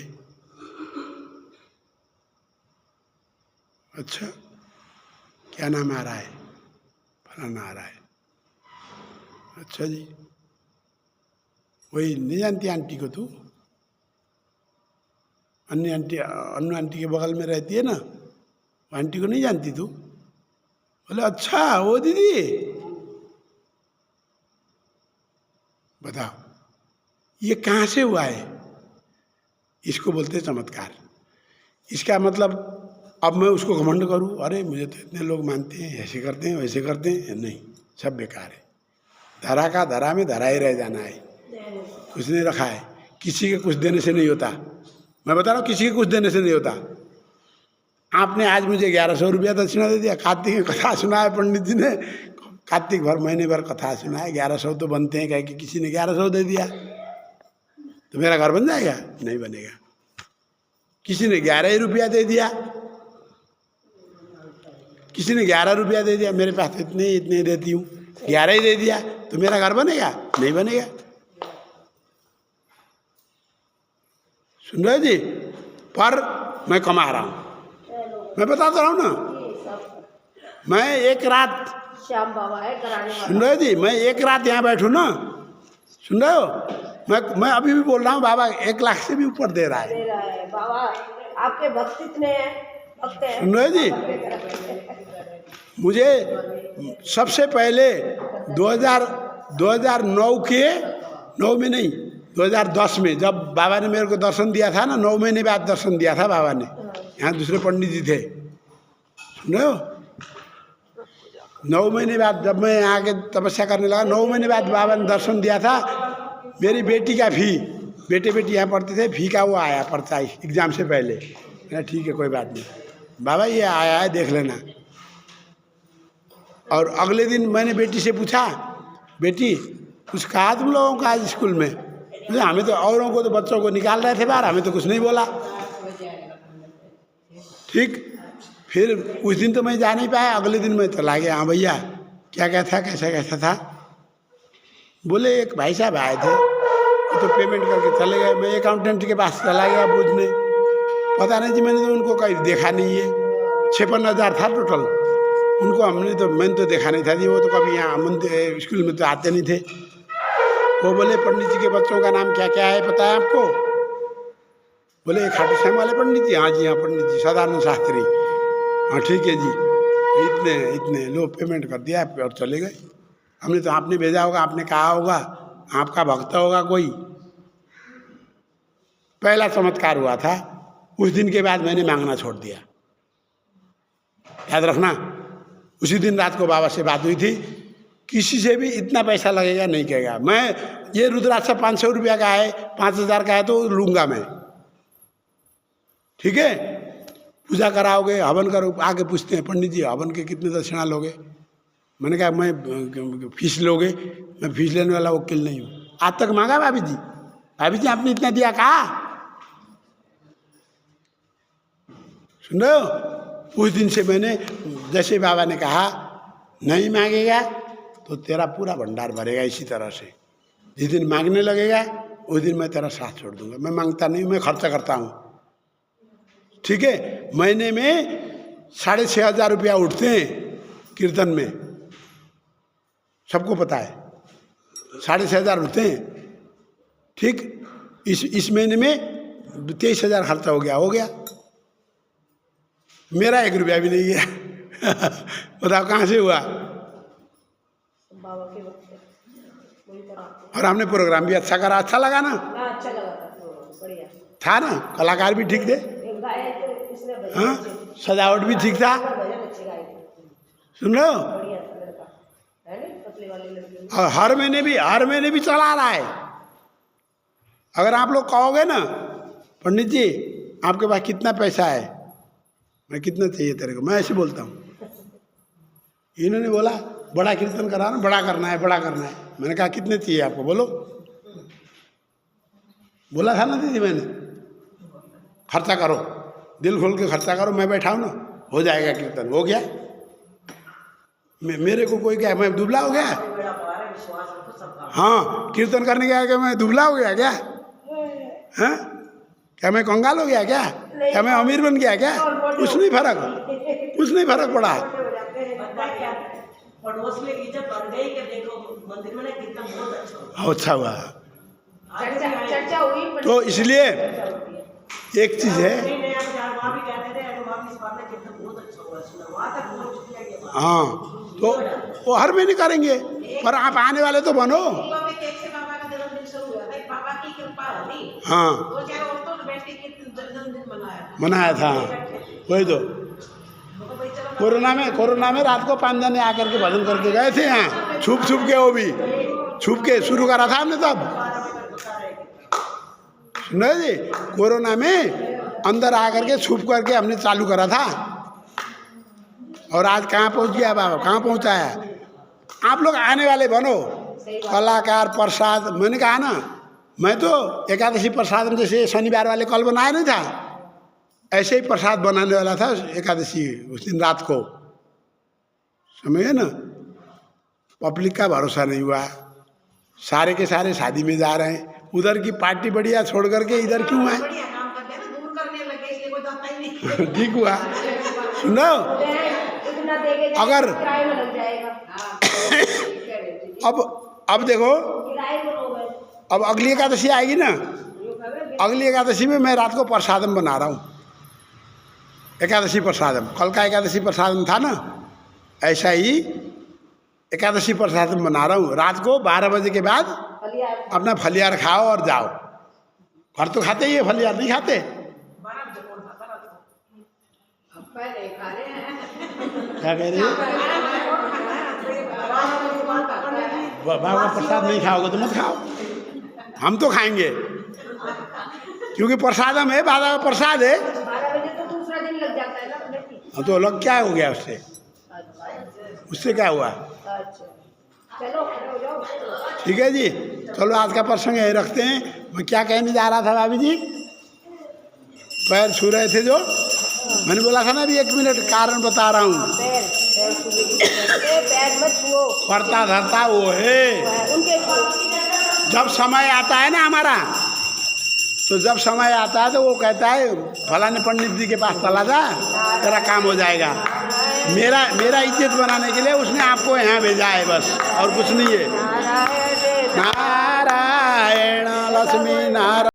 अच्छा क्या नाम आ रहा है? फलाना आ रहा है। अच्छा जी, वही नहीं जानती आंटी को तू? अन्य आंटी के बगल में रहती है ना, वो आंटी को नहीं जानती तू? बोले अच्छा वो दीदी। बताओ ये कहाँ से हुआ है? इसको बोलते हैं चमत्कार। इसका मतलब अब मैं उसको घमंड करूं, अरे मुझे तो इतने लोग मानते हैं, ऐसे करते हैं वैसे करते हैं, नहीं, सब बेकार है। धरा का धरा में धरा ही रह जाना है, कुछ नहीं रखा है। किसी के कुछ देने से नहीं होता, मैं बता रहा हूँ, किसी के कुछ देने से नहीं होता। आपने आज मुझे 1100 रुपया दक्षिणा दे दिया, कार्तिक की कथा सुना है पंडित जी ने, कार्तिक भर महीने भर कथा सुना है, 1100 तो बनते हैं, कह के किसी ने 1100 दे दिया, तो मेरा घर बन जाएगा? नहीं बनेगा। किसी ने 11 रुपया दे दिया, किसी ने 11 रुपया दे दिया, मेरे पास इतने इतने देती हूँ, 11 ही दे दिया, तो मेरा घर बनेगा? नहीं बनेगा। सुन रहे जी? पर मैं कमा रहा हूँ, मैं बताता रहा हूँ ना। मैं एक रात, श्याम बाबा है कराने वाला। सुन रहे जी, मैं एक रात यहाँ बैठूँ ना, सुन रहे हो? मैं अभी भी बोल रहा हूँ, बाबा 1 लाख से भी ऊपर दे रहा है। दे रहा है बाबा, आपके भक्त इतने हैं, भक्त हैं। सुन रहे जी? मुझे सबसे पहले 2009 के 9 में नहीं, 2010 में जब बाबा ने मेरे को दर्शन दिया था ना, 9 महीने बाद दर्शन दिया था बाबा ने। यहाँ दूसरे पंडित जी थे, सुन रहे हो? 9 महीने बाद जब मैं यहाँ के तपस्या करने लगा, 9 महीने बाद बाबा ने दर्शन दिया था। मेरी बेटी का फी, बेटे बेटी यहाँ पढ़ते थे, फी का वो आया पर्चा एग्जाम से पहले। मैंने ठीक है कोई बात नहीं बाबा, ये आया है देख लेना। और अगले दिन मैंने बेटी से पूछा, बेटी कुछ कहा तुम लोगों को आज स्कूल में? हमें तो, औरों को तो बच्चों को निकाल रहे थे बाहर, हमें तो कुछ नहीं बोला। ठीक, फिर उस दिन तो मैं जा नहीं पाया, अगले दिन मैं चला गया। हाँ भैया क्या क्या था, कैसा कैसा था? बोले एक भाई साहब आए थे, वो तो पेमेंट करके चले गए। मैं अकाउंटेंट के पास चला गया पूछने, पता नहीं जी मैंने तो उनको कहीं देखा नहीं है। 56,000 था टोटल, उनको हमने तो मैंने तो देखा नहीं था जी, वो तो कभी यहाँ मंदिर स्कूल में तो आते नहीं थे। वो बोले पंडित जी के बच्चों का नाम क्या क्या है पता है आपको? बोले खाटू श्याम वाले पंडित जी? हाँ जी हाँ पंडित जी सदानंद शास्त्री। हाँ ठीक है जी, इतने इतने लो पेमेंट कर दिया और चले गए। हमने तो आपने भेजा होगा, आपने कहा होगा, आपका भक्त होगा कोई। पहला चमत्कार हुआ था, उस दिन के बाद मैंने मांगना छोड़ दिया। याद रखना, उसी दिन रात को बाबा से बात हुई थी, किसी से भी इतना पैसा लगेगा नहीं कहेगा। मैं ये रुद्राक्ष 500 रुपया का है, 5000 का है तो लूँगा मैं, ठीक है। पूजा कराओगे, हवन करो, आके पूछते हैं पंडित जी हवन के कितने दक्षिणा लोगे? मैंने कहा मैं फीस लोगे? मैं फीस लेने वाला वकील नहीं हूँ। आज तक मांगा भाभी जी आपने इतना दिया कहा? सुन रहे हो? उस दिन से मैंने, जैसे बाबा ने कहा नहीं मांगेगा तो तेरा पूरा भंडार भरेगा इसी तरह से। जिस दिन मांगने लगेगा उस दिन मैं तेरा साथ छोड़ दूंगा। मैं मांगता नहीं, मैं खर्चा करता हूँ, ठीक है। महीने में 6,500 रुपया उठते हैं कीर्तन में, सबको पता है 6,500 उठते हैं, ठीक। इस महीने में 23,000 खर्चा हो गया। मेरा 1 रुपया भी नहीं है बताओ कहाँ से हुआ? बाबा के वक्त से वही करा। और हमने प्रोग्राम भी अच्छा करा, अच्छा लगा ना? हाँ अच्छा लगा था, बढ़िया था ना? कलाकार भी ठीक थे, एक गाय तो इसने भजन हाँ, अच्छे- सजावट भी ठीक था। भजन अच्छे गाए थे, सुन रहे हो? बढ़िया था लड़का, है ना पतले वाले लड़के। और हर महीने भी चला रहा है। अगर आप लोग कहोगे ना पंडित जी आपके पास कितना पैसा है, मैं कितना चाहिए तेरे को, मैं ऐसे बोलता हूँ। इन्होंने बोला बड़ा कीर्तन करा ना, बड़ा करना है। मैंने कहा कितने चाहिए आपको, बोलो। बोला था ना दीदी मैंने, खर्चा करो, दिल खोल के खर्चा करो, मैं बैठा हूँ ना, हो जाएगा कीर्तन। हो गया। मेरे को कोई क्या, मैं दुबला हो गया? हाँ, कीर्तन करने गया क्या मैं दुबला हो गया क्या? हाँ, क्या मैं कंगाल हो गया क्या मैं अमीर बन गया क्या? कुछ नहीं फर्क पड़ा। पड़ोस में इज्जत बढ़ गई कि देखो मंदिर में ना कीर्तन बहुत अच्छा हुआ। अच्छा हुआ चर्चा हुई तो इसलिए एक चीज़ है, वहाँ भी कहते थे इस बार में कीर्तन बहुत अच्छा हुआ, सुना वहाँ तक पहुँच चुकी है ये बात। हाँ, तो वो हर महीने करेंगे, पर आप आने वाले तो बनो। बाबा का जन्मदिन शुरू हुआ था, बाबा की कृपा होगी। हाँ, वो चाहे औरतों ने बैठ के जन्मदिन मनाया था, वही तो। कोरोना में रात को 5 जने आकर के भजन करके गए थे यहाँ, छुप के, वो भी छुप के शुरू करा था हमने तब। सुनो जी, कोरोना में अंदर आकर के छुप करके हमने चालू करा था। और आज कहाँ पहुँच गया बाबा, कहाँ पहुँचा है? आप लोग आने वाले बनो, कलाकार, प्रसाद। मैंने कहा ना, मैं तो एकादशी प्रसाद में जैसे शनिवार वाले कल बनाया नहीं था, ऐसे ही प्रसाद बनाने वाला था एकादशी उस दिन रात को। समझे ना? पब्लिक का भरोसा नहीं हुआ, सारे के सारे शादी में जा रहे हैं। उधर की पार्टी बढ़िया छोड़ करके इधर क्यों आए? ठीक हुआ। सुनो, अगर अब देखो, अब अगली एकादशी आएगी ना, अगली एकादशी में मैं रात को प्रसादम बना रहा हूँ। एकादशी प्रसादम, कल का एकादशी प्रसादम था ना, ऐसा ही एकादशी प्रसादम बना रहा हूँ। रात को 12 बजे के बाद अपना फलियार खाओ और जाओ। घर तो खाते ही है, फलियार नहीं खाते। क्या कह रही है? बाबा का प्रसाद नहीं खाओगे तो मत खाओ, हम तो खाएंगे क्योंकि प्रसादम है, बाबा का प्रसाद है। 12 बजे तो दूसरा दिन लग जाता है ना। तो अलग क्या हो गया उससे क्या हुआ? अच्छा, चलो हो जाओ। ठीक है जी, चलो आज का प्रसंग यही रखते हैं। मैं क्या कहने जा रहा था भाभी जी? पैर छू रहे थे जो, मैंने बोला था ना अभी 1 मिनट, कारण बता रहा हूँ। पैर मत छुओ, पड़ता धरता वो है। उनके जब समय आता है ना हमारा, तो जब समय आता है तो वो कहता है फलाने पंडित जी के पास चला जा, तेरा काम हो जाएगा। मेरा इज्जत बनाने के लिए उसने आपको यहाँ भेजा है बस, और कुछ नहीं है। नारायण नारायण लक्ष्मी नारायण।